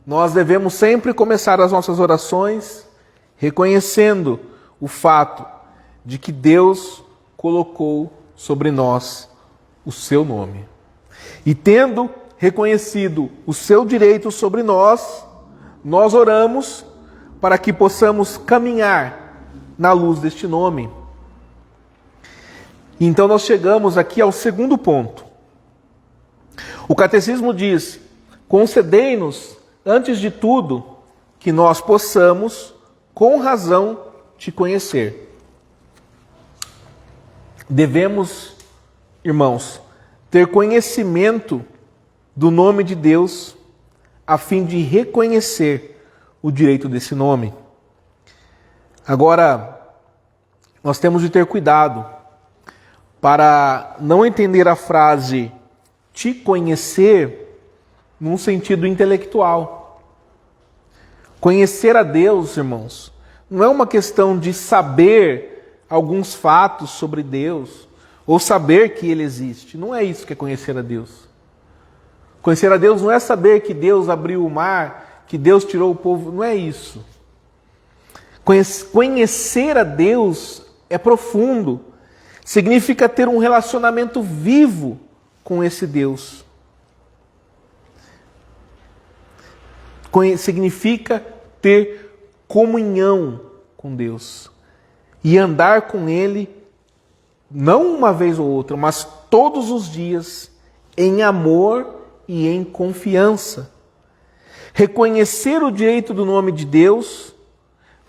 nós devemos sempre começar as nossas orações reconhecendo o fato de que Deus colocou sobre nós o seu nome. E tendo reconhecido o seu direito sobre nós, nós oramos para que possamos caminhar na luz deste nome. Então nós chegamos aqui ao segundo ponto. O catecismo diz: concedei-nos, antes de tudo, que nós possamos, com razão, te conhecer. Devemos, irmãos, ter conhecimento do nome de Deus, a fim de reconhecer o direito desse nome. Agora, nós temos de ter cuidado para não entender a frase te conhecer num sentido intelectual. Conhecer a Deus, irmãos, não é uma questão de saber alguns fatos sobre Deus, ou saber que Ele existe. Não é isso que é conhecer a Deus. Conhecer a Deus não é saber que Deus abriu o mar, que Deus tirou o povo, não é isso. Conhecer a Deus é profundo. Significa ter um relacionamento vivo com esse Deus. Significa ter comunhão com Deus. E andar com Ele, não uma vez ou outra, mas todos os dias, em amor e em confiança. Reconhecer o direito do nome de Deus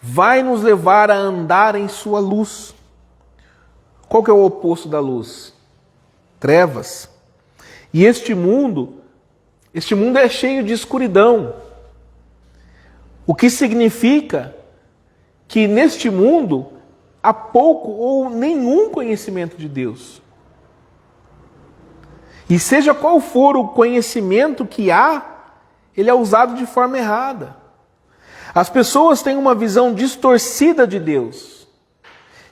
vai nos levar a andar em sua luz. Qual que é o oposto da luz? Trevas. E este mundo é cheio de escuridão. O que significa que neste mundo há pouco ou nenhum conhecimento de Deus. E seja qual for o conhecimento que há, ele é usado de forma errada. As pessoas têm uma visão distorcida de Deus,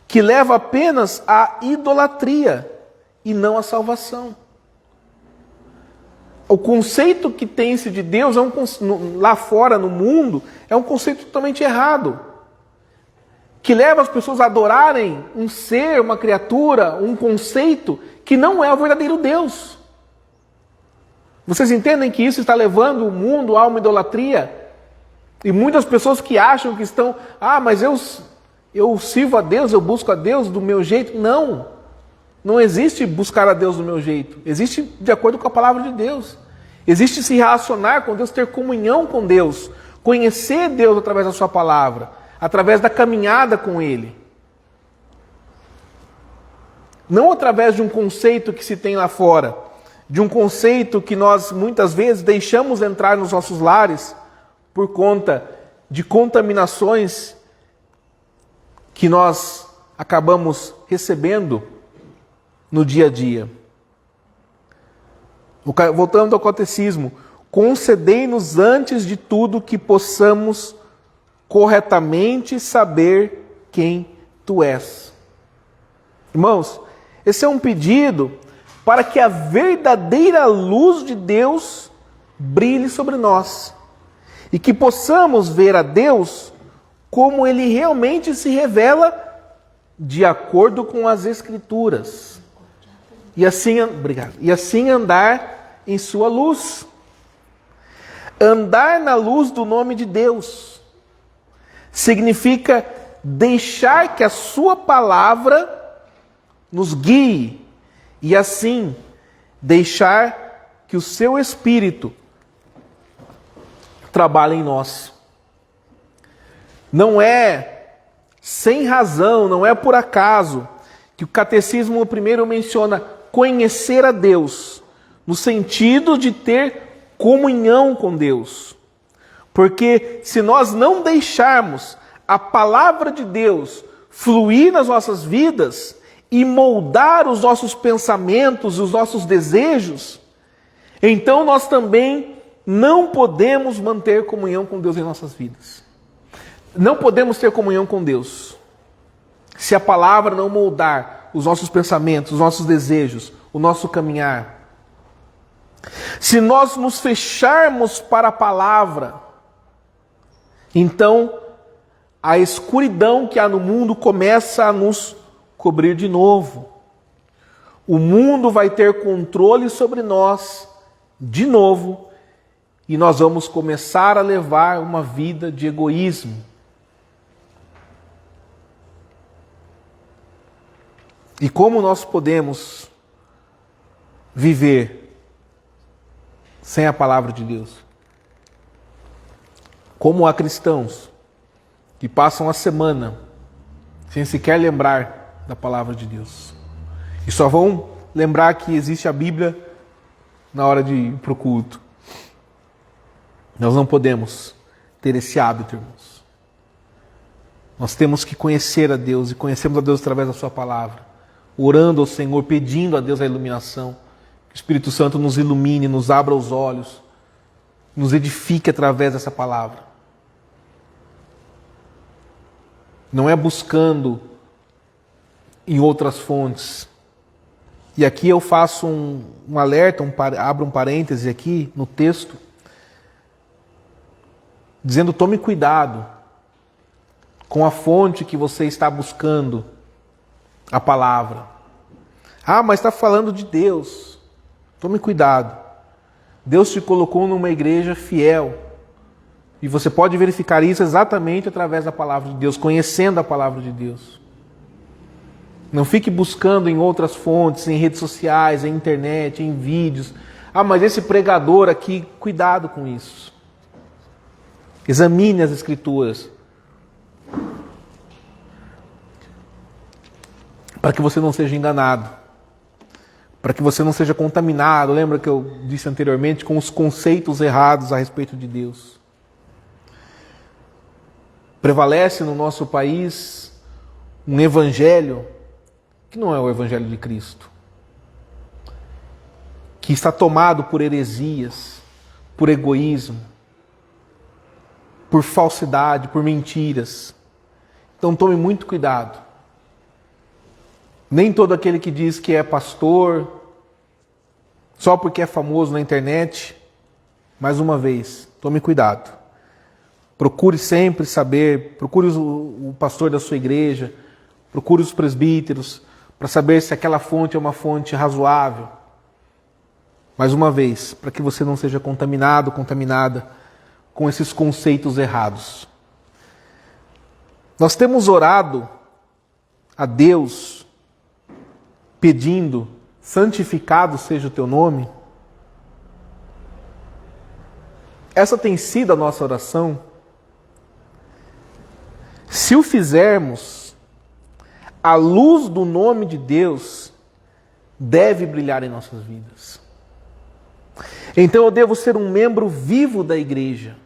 que leva apenas à idolatria e não à salvação. O conceito que tem-se de Deus lá fora no mundo é um conceito totalmente errado, que leva as pessoas a adorarem um ser, uma criatura, um conceito que não é o verdadeiro Deus. Vocês entendem que isso está levando o mundo a uma idolatria? E muitas pessoas que acham que estão, mas eu sirvo a Deus, eu busco a Deus do meu jeito. Não, não existe buscar a Deus do meu jeito. Existe de acordo com a palavra de Deus. Existe se relacionar com Deus, ter comunhão com Deus, conhecer Deus através da sua palavra, através da caminhada com Ele. Não através de um conceito que se tem lá fora, de um conceito que nós muitas vezes deixamos entrar nos nossos lares por conta de contaminações que nós acabamos recebendo no dia a dia. Voltando ao catecismo, concedei-nos antes de tudo que possamos corretamente saber quem Tu és. Irmãos, esse é um pedido para que a verdadeira luz de Deus brilhe sobre nós e que possamos ver a Deus como Ele realmente se revela de acordo com as Escrituras. e assim, obrigado, e assim andar em sua luz. Andar na luz do nome de Deus significa deixar que a sua palavra nos guie e assim deixar que o seu Espírito trabalhe em nós. Não é sem razão, não é por acaso que o catecismo primeiro menciona conhecer a Deus, no sentido de ter comunhão com Deus. Porque se nós não deixarmos a palavra de Deus fluir nas nossas vidas e moldar os nossos pensamentos, os nossos desejos, então nós também não podemos manter comunhão com Deus em nossas vidas. Não podemos ter comunhão com Deus se a palavra não moldar os nossos pensamentos, os nossos desejos, o nosso caminhar. Se nós nos fecharmos para a palavra, então a escuridão que há no mundo começa a nos cobrir de novo. O mundo vai ter controle sobre nós de novo e nós vamos começar a levar uma vida de egoísmo. E como nós podemos viver sem a palavra de Deus? Como há cristãos que passam a semana sem sequer lembrar da palavra de Deus. E só vão lembrar que existe a Bíblia na hora de ir para o culto. Nós não podemos ter esse hábito, irmãos. Nós temos que conhecer a Deus e conhecemos a Deus através da sua palavra. Orando ao Senhor, pedindo a Deus a iluminação. Que o Espírito Santo nos ilumine, nos abra os olhos, nos edifique através dessa palavra. Não é buscando em outras fontes. E aqui eu faço um alerta, abro um parêntese aqui no texto, dizendo: tome cuidado com a fonte que você está buscando a palavra. Ah, mas está falando de Deus. Tome cuidado. Deus te colocou numa igreja fiel. E você pode verificar isso exatamente através da palavra de Deus, conhecendo a palavra de Deus. Não fique buscando em outras fontes, em redes sociais, em internet, em vídeos. Ah, mas esse pregador aqui, cuidado com isso. Examine as Escrituras. Para que você não seja enganado. Para que você não seja contaminado. Lembra que eu disse anteriormente, com os conceitos errados a respeito de Deus. Prevalece no nosso país um evangelho que não é o evangelho de Cristo. Que está tomado por heresias, por egoísmo, por falsidade, por mentiras. Então tome muito cuidado. Nem todo aquele que diz que é pastor, só porque é famoso na internet, mais uma vez, tome cuidado. Procure sempre saber, procure o pastor da sua igreja, procure os presbíteros, para saber se aquela fonte é uma fonte razoável. Mais uma vez, para que você não seja contaminado, contaminada com esses conceitos errados. Nós temos orado a Deus pedindo: santificado seja o teu nome. Essa tem sido a nossa oração. Se o fizermos, a luz do nome de Deus deve brilhar em nossas vidas. Então eu devo ser um membro vivo da igreja,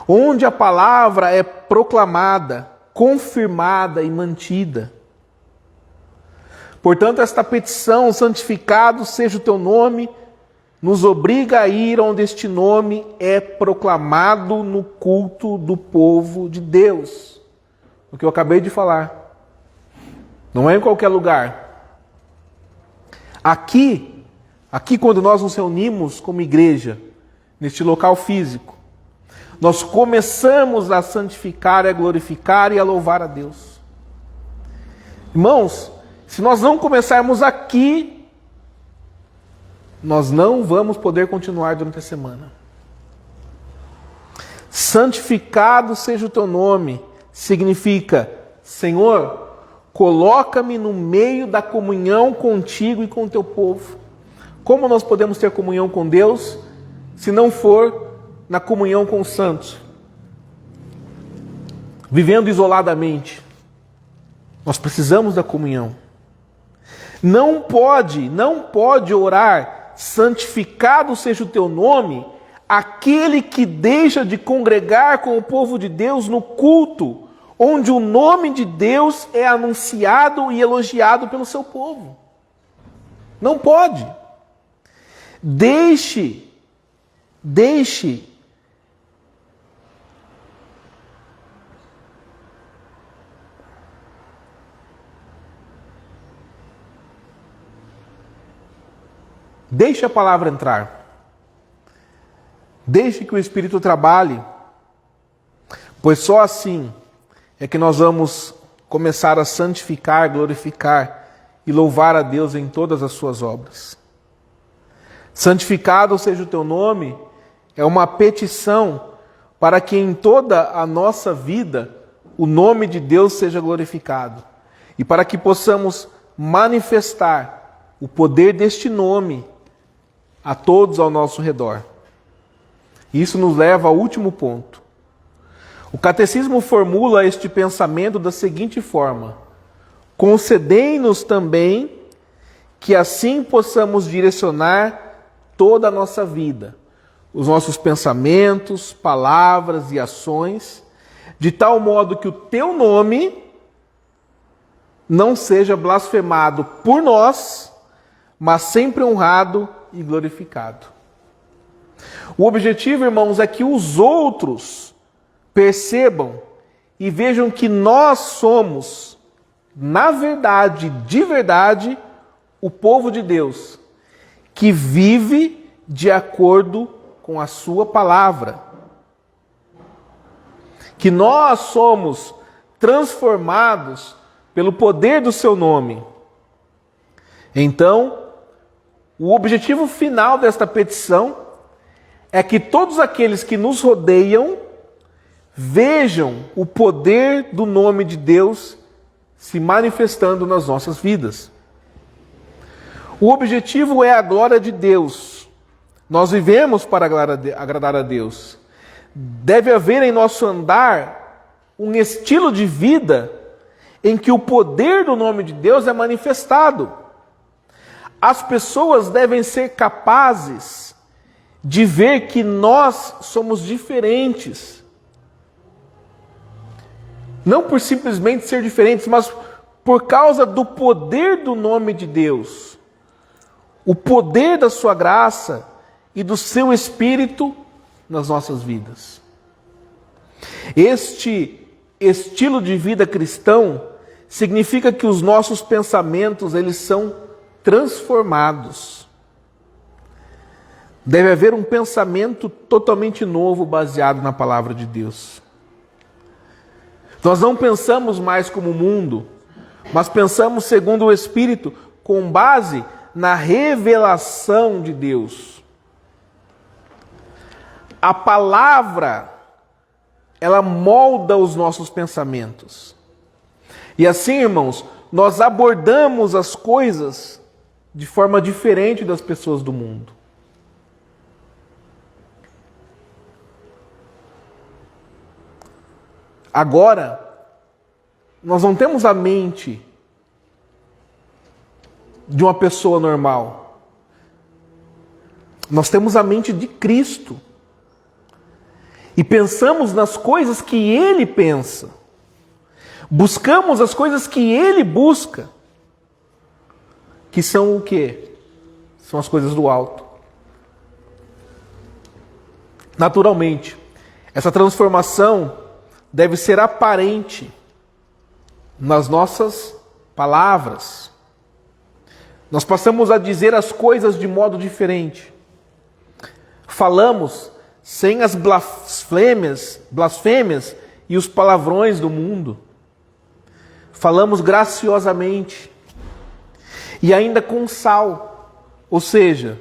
onde a palavra é proclamada, confirmada e mantida. Portanto, esta petição, santificado seja o teu nome, nos obriga a ir onde este nome é proclamado no culto do povo de Deus. O que eu acabei de falar. Não é em qualquer lugar. Aqui quando nós nos reunimos como igreja, neste local físico, nós começamos a santificar, a glorificar e a louvar a Deus. Irmãos, Se nós não começarmos aqui, nós não vamos poder continuar durante a semana. Santificado seja o teu nome, significa, Senhor, coloca-me no meio da comunhão contigo e com o teu povo. Como nós podemos ter comunhão com Deus se não for na comunhão com os santos? Vivendo isoladamente. Nós precisamos da comunhão. Não pode orar, santificado seja o teu nome, aquele que deixa de congregar com o povo de Deus no culto, onde o nome de Deus é anunciado e elogiado pelo seu povo. Não pode. Deixe a palavra entrar. Deixe que o Espírito trabalhe, pois só assim é que nós vamos começar a santificar, glorificar e louvar a Deus em todas as suas obras. Santificado seja o teu nome é uma petição para que em toda a nossa vida o nome de Deus seja glorificado e para que possamos manifestar o poder deste nome a todos ao nosso redor. Isso nos leva ao último ponto. O catecismo formula este pensamento da seguinte forma: concedei-nos também que assim possamos direcionar toda a nossa vida, os nossos pensamentos, palavras e ações, de tal modo que o teu nome não seja blasfemado por nós, mas sempre honrado e glorificado. O objetivo, irmãos, é que os outros percebam e vejam que nós somos, na verdade, de verdade, o povo de Deus, que vive de acordo com a sua palavra. Que nós somos transformados pelo poder do seu nome. Então, o objetivo final desta petição é que todos aqueles que nos rodeiam vejam o poder do nome de Deus se manifestando nas nossas vidas. O objetivo é a glória de Deus. Nós vivemos para agradar a Deus. Deve haver em nosso andar um estilo de vida em que o poder do nome de Deus é manifestado. As pessoas devem ser capazes de ver que nós somos diferentes. Não por simplesmente ser diferentes, mas por causa do poder do nome de Deus. O poder da sua graça e do seu Espírito nas nossas vidas. Este estilo de vida cristão significa que os nossos pensamentos, eles são transformados. Deve haver um pensamento totalmente novo baseado na palavra de Deus. Nós não pensamos mais como o mundo, mas pensamos segundo o Espírito, com base na revelação de Deus. A palavra, ela molda os nossos pensamentos. E assim, irmãos, nós abordamos as coisas de forma diferente das pessoas do mundo. Agora, nós não temos a mente de uma pessoa normal. Nós temos a mente de Cristo. E pensamos nas coisas que Ele pensa. Buscamos as coisas que Ele busca. Que são o quê? São as coisas do alto. Naturalmente, essa transformação deve ser aparente nas nossas palavras. Nós passamos a dizer as coisas de modo diferente. Falamos sem as blasfêmias e os palavrões do mundo. Falamos graciosamente. e ainda com sal, ou seja,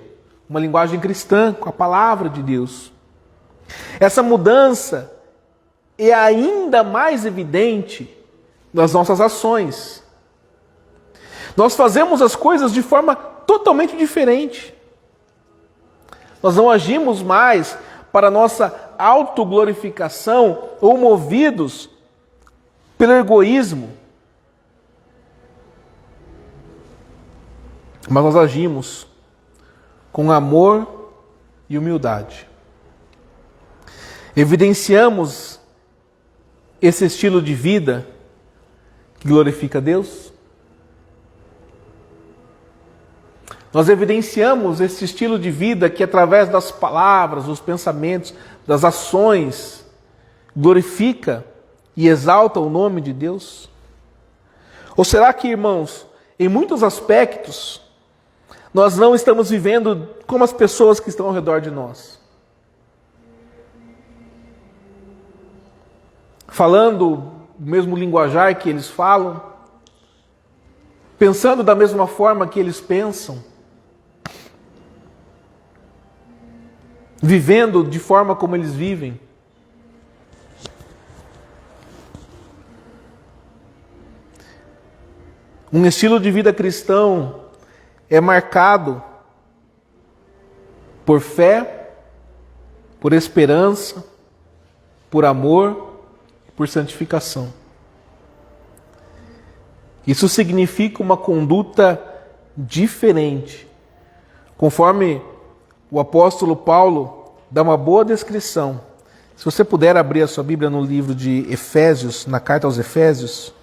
uma linguagem cristã, com a palavra de Deus. Essa mudança é ainda mais evidente nas nossas ações. Nós fazemos as coisas de forma totalmente diferente. Nós não agimos mais para nossa autoglorificação ou movidos pelo egoísmo. Mas nós agimos com amor e humildade. Evidenciamos esse estilo de vida que glorifica a Deus. Nós evidenciamos esse estilo de vida que, através das palavras, dos pensamentos, das ações, glorifica e exalta o nome de Deus? Ou será que, irmãos, em muitos aspectos, nós não estamos vivendo como as pessoas que estão ao redor de nós? Falando o mesmo linguajar que eles falam, pensando da mesma forma que eles pensam, vivendo de forma como eles vivem. Um estilo de vida cristão é marcado por fé, por esperança, por amor, por santificação. Isso significa uma conduta diferente, conforme o apóstolo Paulo dá uma boa descrição. Se você puder abrir a sua Bíblia no livro de Efésios, na carta aos Efésios.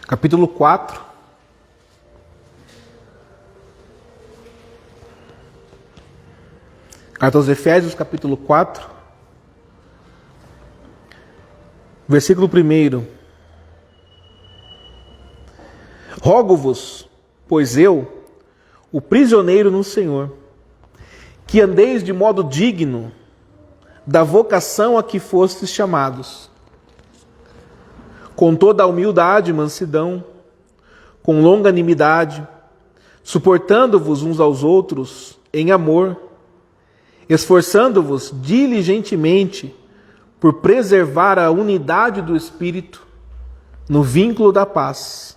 Capítulo 4. Carta aos Efésios, capítulo 4. Versículo 1. Rogo-vos, pois eu, o prisioneiro no Senhor, que andeis de modo digno da vocação a que fostes chamados, com toda a humildade e mansidão, com longanimidade, suportando-vos uns aos outros em amor, esforçando-vos diligentemente por preservar a unidade do Espírito no vínculo da paz.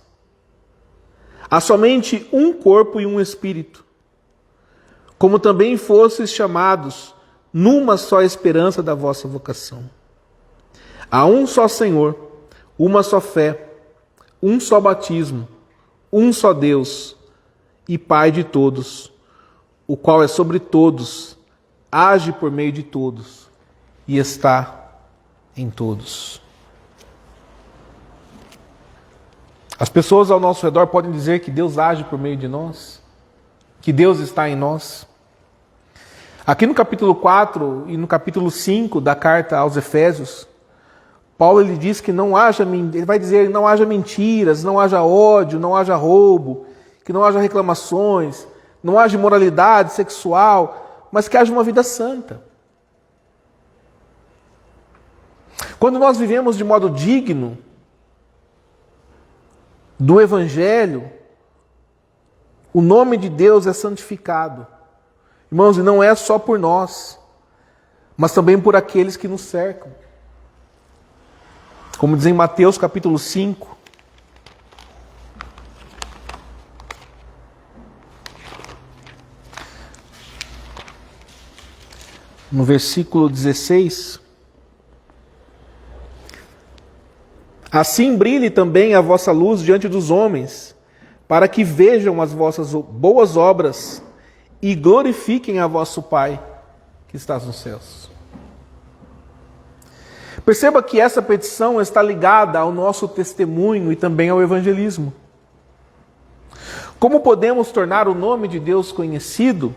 Há somente um corpo e um Espírito, como também fostes chamados numa só esperança da vossa vocação. Há um só Senhor, uma só fé, um só batismo, um só Deus e Pai de todos, o qual é sobre todos, age por meio de todos e está em todos. As pessoas ao nosso redor podem dizer que Deus age por meio de nós, que Deus está em nós. Aqui no capítulo 4 e no capítulo 5 da carta aos Efésios, Paulo ele diz que ele vai dizer que não haja mentiras, não haja ódio, não haja roubo, que não haja reclamações, não haja imoralidade sexual, mas que haja uma vida santa. Quando nós vivemos de modo digno do Evangelho, o nome de Deus é santificado. Irmãos, e não é só por nós, mas também por aqueles que nos cercam. Como diz em Mateus capítulo 5, no versículo 16, assim brilhe também a vossa luz diante dos homens, para que vejam as vossas boas obras e glorifiquem a vosso Pai que está nos céus. Perceba que essa petição está ligada ao nosso testemunho e também ao evangelismo. Como podemos tornar o nome de Deus conhecido?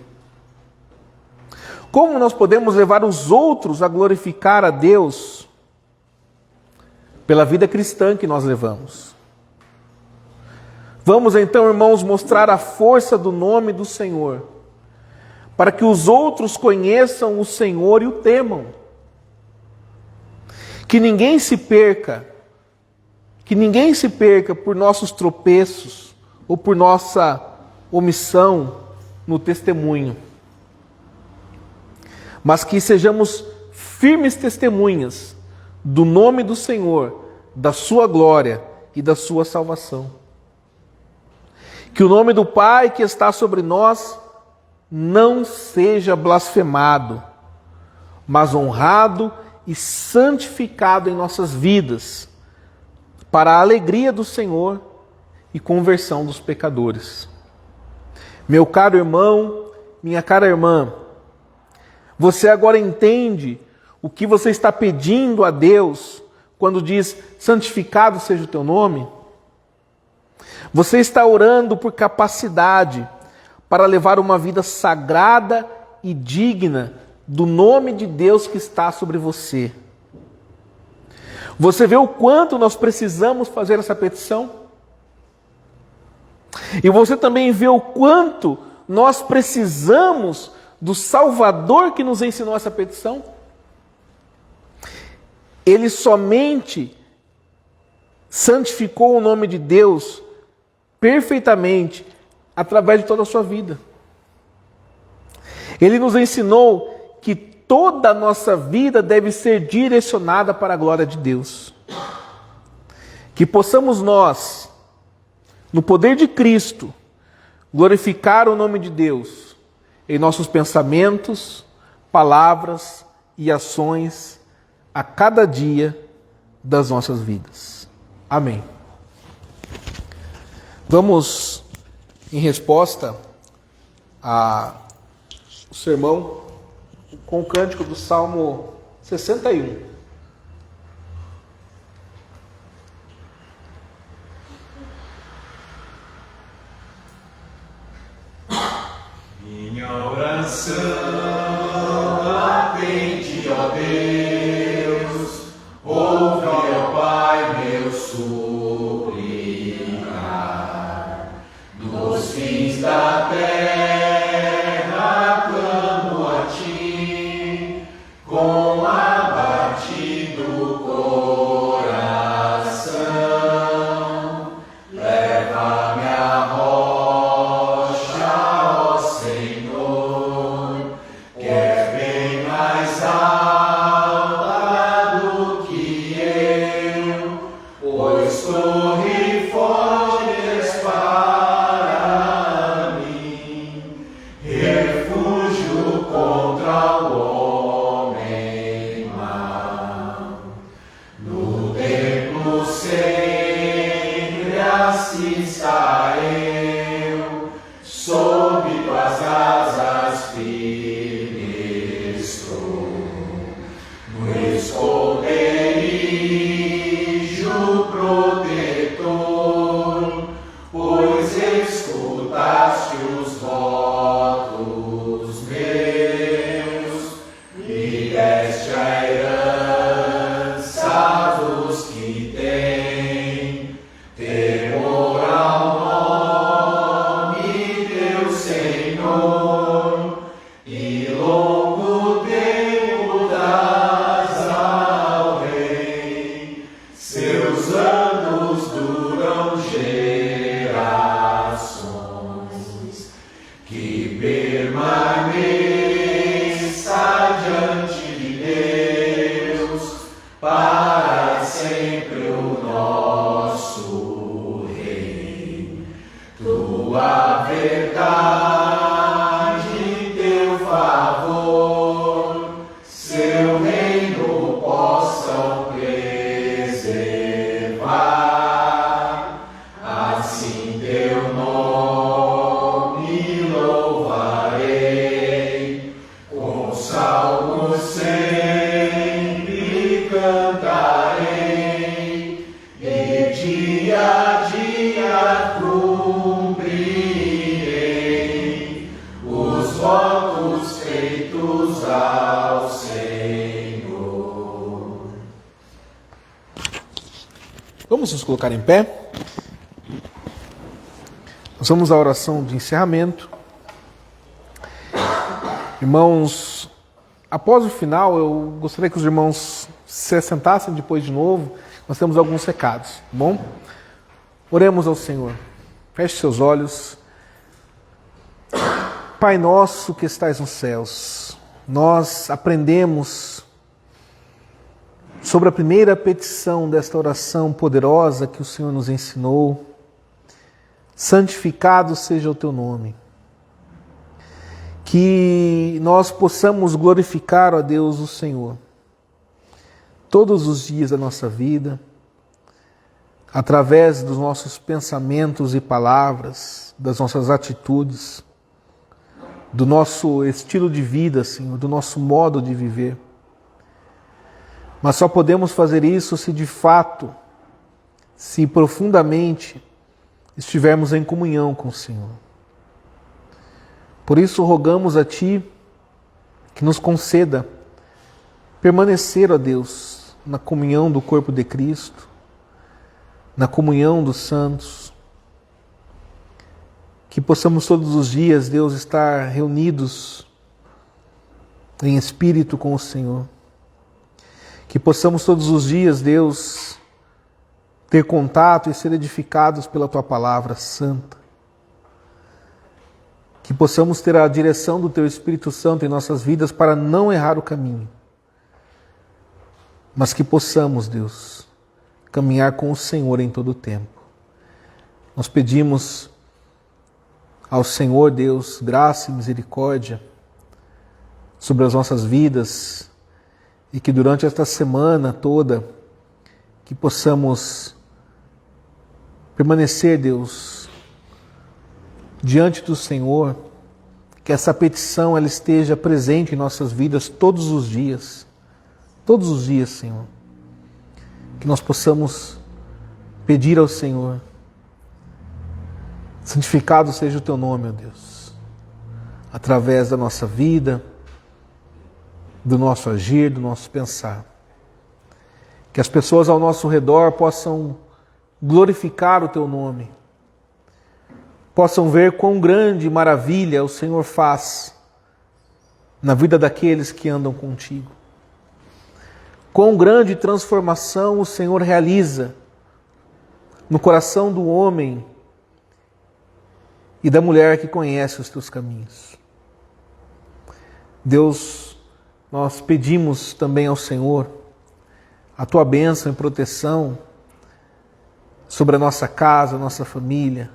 Como nós podemos levar os outros a glorificar a Deus pela vida cristã que nós levamos? Vamos então, irmãos, mostrar a força do nome do Senhor, para que os outros conheçam o Senhor e o temam. Que ninguém se perca por nossos tropeços ou por nossa omissão no testemunho, mas que sejamos firmes testemunhas do nome do Senhor, da sua glória e da sua salvação. Que o nome do Pai que está sobre nós não seja blasfemado, mas honrado e santificado em nossas vidas, para a alegria do Senhor e conversão dos pecadores. Meu caro irmão, minha cara irmã, você agora entende o que você está pedindo a Deus quando diz: santificado seja o teu nome? Você está orando por capacidade para levar uma vida sagrada e digna do nome de Deus que está sobre você. Você vê o quanto nós precisamos fazer essa petição? E você também vê o quanto nós precisamos do Salvador que nos ensinou essa petição? Ele somente santificou o nome de Deus perfeitamente através de toda a sua vida. Ele nos ensinou que toda a nossa vida deve ser direcionada para a glória de Deus. Que possamos nós, no poder de Cristo, glorificar o nome de Deus em nossos pensamentos, palavras e ações a cada dia das nossas vidas. Amém. Vamos, em resposta ao sermão, com o cântico do Salmo 61. Minha oração atende, ó Deus, ouve, ó Pai, meu suplicar. Dos fins da terra clamo a Ti, com abatido coração. Leva-me à rocha, ó Senhor, que é bem mais alta do que eu, pois torre fortes para mim, refúgio contra o homem mau. No templo sempre assista eu, sob tuas asas firme estou. No esconderijo protetor, pois escutaste os votos meus, me deste a herança dos que têm temor ao nome teu, Senhor, e longo tempo das ao Rei. Seus anos duram gerações, que permaneça diante de Deus para sempre o nosso Rei. Tua verdade, teu favor, seu reino possam preservar. Assim teu nome louvarei, com salmos sempre cantarei, e dia a dia cumprirei os votos feitos ao Senhor. Vamos nos colocar em pé. Nós vamos à oração de encerramento. Irmãos, após o final, eu gostaria que os irmãos se assentassem depois de novo. Nós temos alguns recados, tá bom? Oremos ao Senhor. Feche seus olhos. Pai nosso que estais nos céus, nós aprendemos sobre a primeira petição desta oração poderosa que o Senhor nos ensinou. Santificado seja o teu nome. Que nós possamos glorificar, ó Deus, o Senhor, todos os dias da nossa vida, através dos nossos pensamentos e palavras, das nossas atitudes, do nosso estilo de vida, Senhor, do nosso modo de viver. Mas só podemos fazer isso se de fato, se profundamente estivermos em comunhão com o Senhor. Por isso rogamos a Ti que nos conceda permanecer, ó Deus, na comunhão do corpo de Cristo, na comunhão dos santos, que possamos todos os dias, Deus, estar reunidos em espírito com o Senhor, que possamos todos os dias, Deus, ter contato e ser edificados pela Tua palavra santa, que possamos ter a direção do Teu Espírito Santo em nossas vidas para não errar o caminho, mas que possamos, Deus, caminhar com o Senhor em todo o tempo. Nós pedimos ao Senhor, Deus, graça e misericórdia sobre as nossas vidas e que durante esta semana toda que possamos permanecer, Deus, diante do Senhor, que essa petição ela esteja presente em nossas vidas todos os dias, Senhor. Que nós possamos pedir ao Senhor, santificado seja o Teu nome, ó Deus, através da nossa vida, do nosso agir, do nosso pensar. Que as pessoas ao nosso redor possam glorificar o Teu nome, possam ver quão grande maravilha o Senhor faz na vida daqueles que andam contigo. Quão grande transformação o Senhor realiza no coração do homem e da mulher que conhece os teus caminhos. Deus, nós pedimos também ao Senhor a tua bênção e proteção sobre a nossa casa, a nossa família,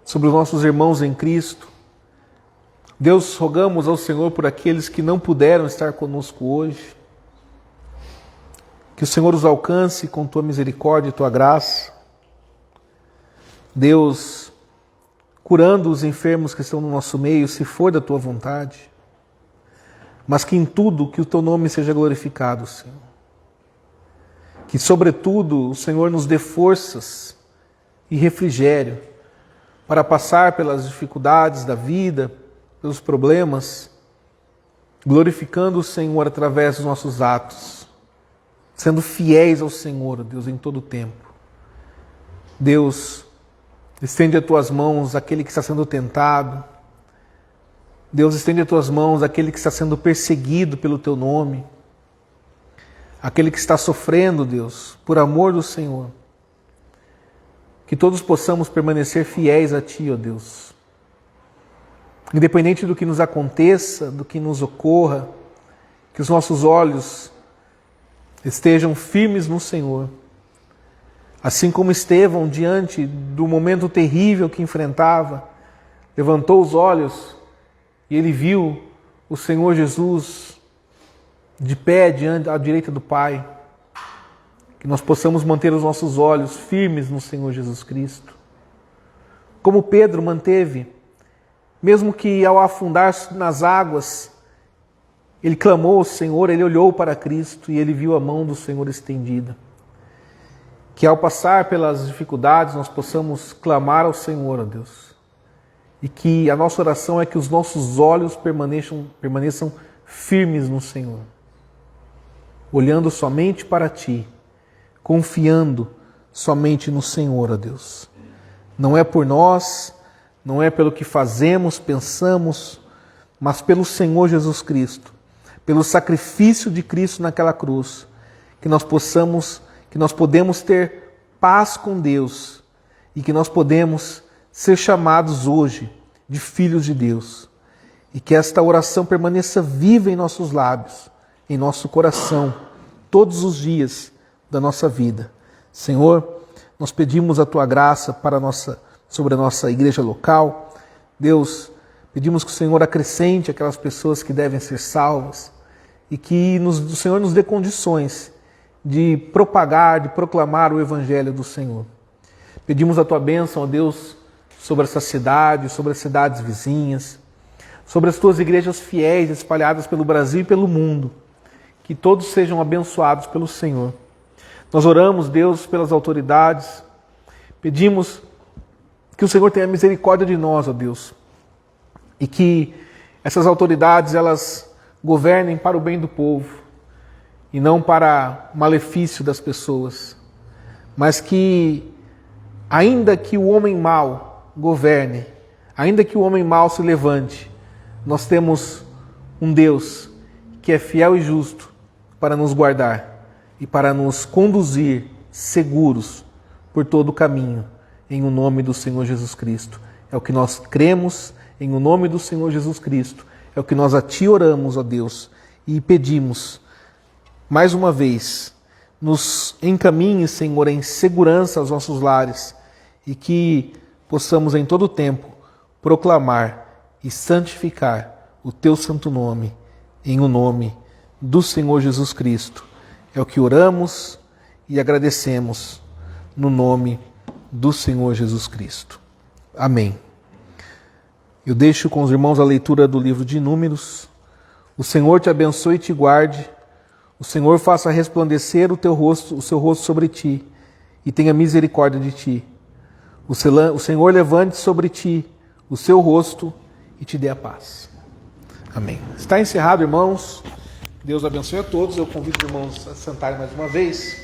sobre os nossos irmãos em Cristo. Deus, rogamos ao Senhor por aqueles que não puderam estar conosco hoje, que o Senhor os alcance com tua misericórdia e tua graça. Deus, curando os enfermos que estão no nosso meio, se for da tua vontade, mas que em tudo que o teu nome seja glorificado, Senhor. Que sobretudo o Senhor nos dê forças e refrigério para passar pelas dificuldades da vida, pelos problemas, glorificando o Senhor através dos nossos atos, sendo fiéis ao Senhor, Deus, em todo o tempo. Deus, estende as tuas mãos àquele que está sendo tentado. Deus, estende as tuas mãos àquele que está sendo perseguido pelo teu nome, aquele que está sofrendo, Deus, por amor do Senhor. Que todos possamos permanecer fiéis a Ti, ó Deus. Independente do que nos aconteça, do que nos ocorra, que os nossos olhos estejam firmes no Senhor. Assim como Estevão, diante do momento terrível que enfrentava, levantou os olhos e ele viu o Senhor Jesus de pé diante à direita do Pai. Que nós possamos manter os nossos olhos firmes no Senhor Jesus Cristo. Como Pedro manteve, mesmo que ao afundar nas águas, ele clamou ao Senhor, ele olhou para Cristo e ele viu a mão do Senhor estendida. Que ao passar pelas dificuldades nós possamos clamar ao Senhor, ó Deus. E que a nossa oração é que os nossos olhos permaneçam firmes no Senhor. Olhando somente para Ti, confiando somente no Senhor, ó Deus. Não é por nós, não é pelo que fazemos, pensamos, mas pelo Senhor Jesus Cristo, pelo sacrifício de Cristo naquela cruz, que nós podemos ter paz com Deus e que nós podemos ser chamados hoje de filhos de Deus. E que esta oração permaneça viva em nossos lábios, em nosso coração, todos os dias da nossa vida. Senhor, nós pedimos a Tua graça sobre a nossa igreja local. Deus, pedimos que o Senhor acrescente aquelas pessoas que devem ser salvas e que o Senhor nos dê condições de propagar, de proclamar o Evangelho do Senhor. Pedimos a Tua bênção, ó Deus, sobre essa cidade, sobre as cidades vizinhas, sobre as Tuas igrejas fiéis espalhadas pelo Brasil e pelo mundo. Que todos sejam abençoados pelo Senhor. Nós oramos, Deus, pelas autoridades. Pedimos que o Senhor tenha misericórdia de nós, ó Deus. E que essas autoridades, elas governem para o bem do povo e não para o malefício das pessoas. Mas que, ainda que o homem mau governe, ainda que o homem mau se levante, nós temos um Deus que é fiel e justo para nos guardar e para nos conduzir seguros por todo o caminho, em o nome do Senhor Jesus Cristo. É o que nós cremos, em o nome do Senhor Jesus Cristo. É o que nós a Ti oramos, ó Deus, e pedimos, mais uma vez, nos encaminhe, Senhor, em segurança aos nossos lares e que possamos em todo o tempo proclamar e santificar o Teu santo nome, em o nome do Senhor Jesus Cristo. É o que oramos e agradecemos no nome do Senhor Jesus Cristo. Amém. Eu deixo com os irmãos a leitura do livro de Números. O Senhor te abençoe e te guarde. O Senhor faça resplandecer o seu rosto sobre ti e tenha misericórdia de ti. O Senhor levante sobre ti o seu rosto e te dê a paz. Amém. Está encerrado, irmãos. Deus abençoe a todos. Eu convido os irmãos a sentarem mais uma vez.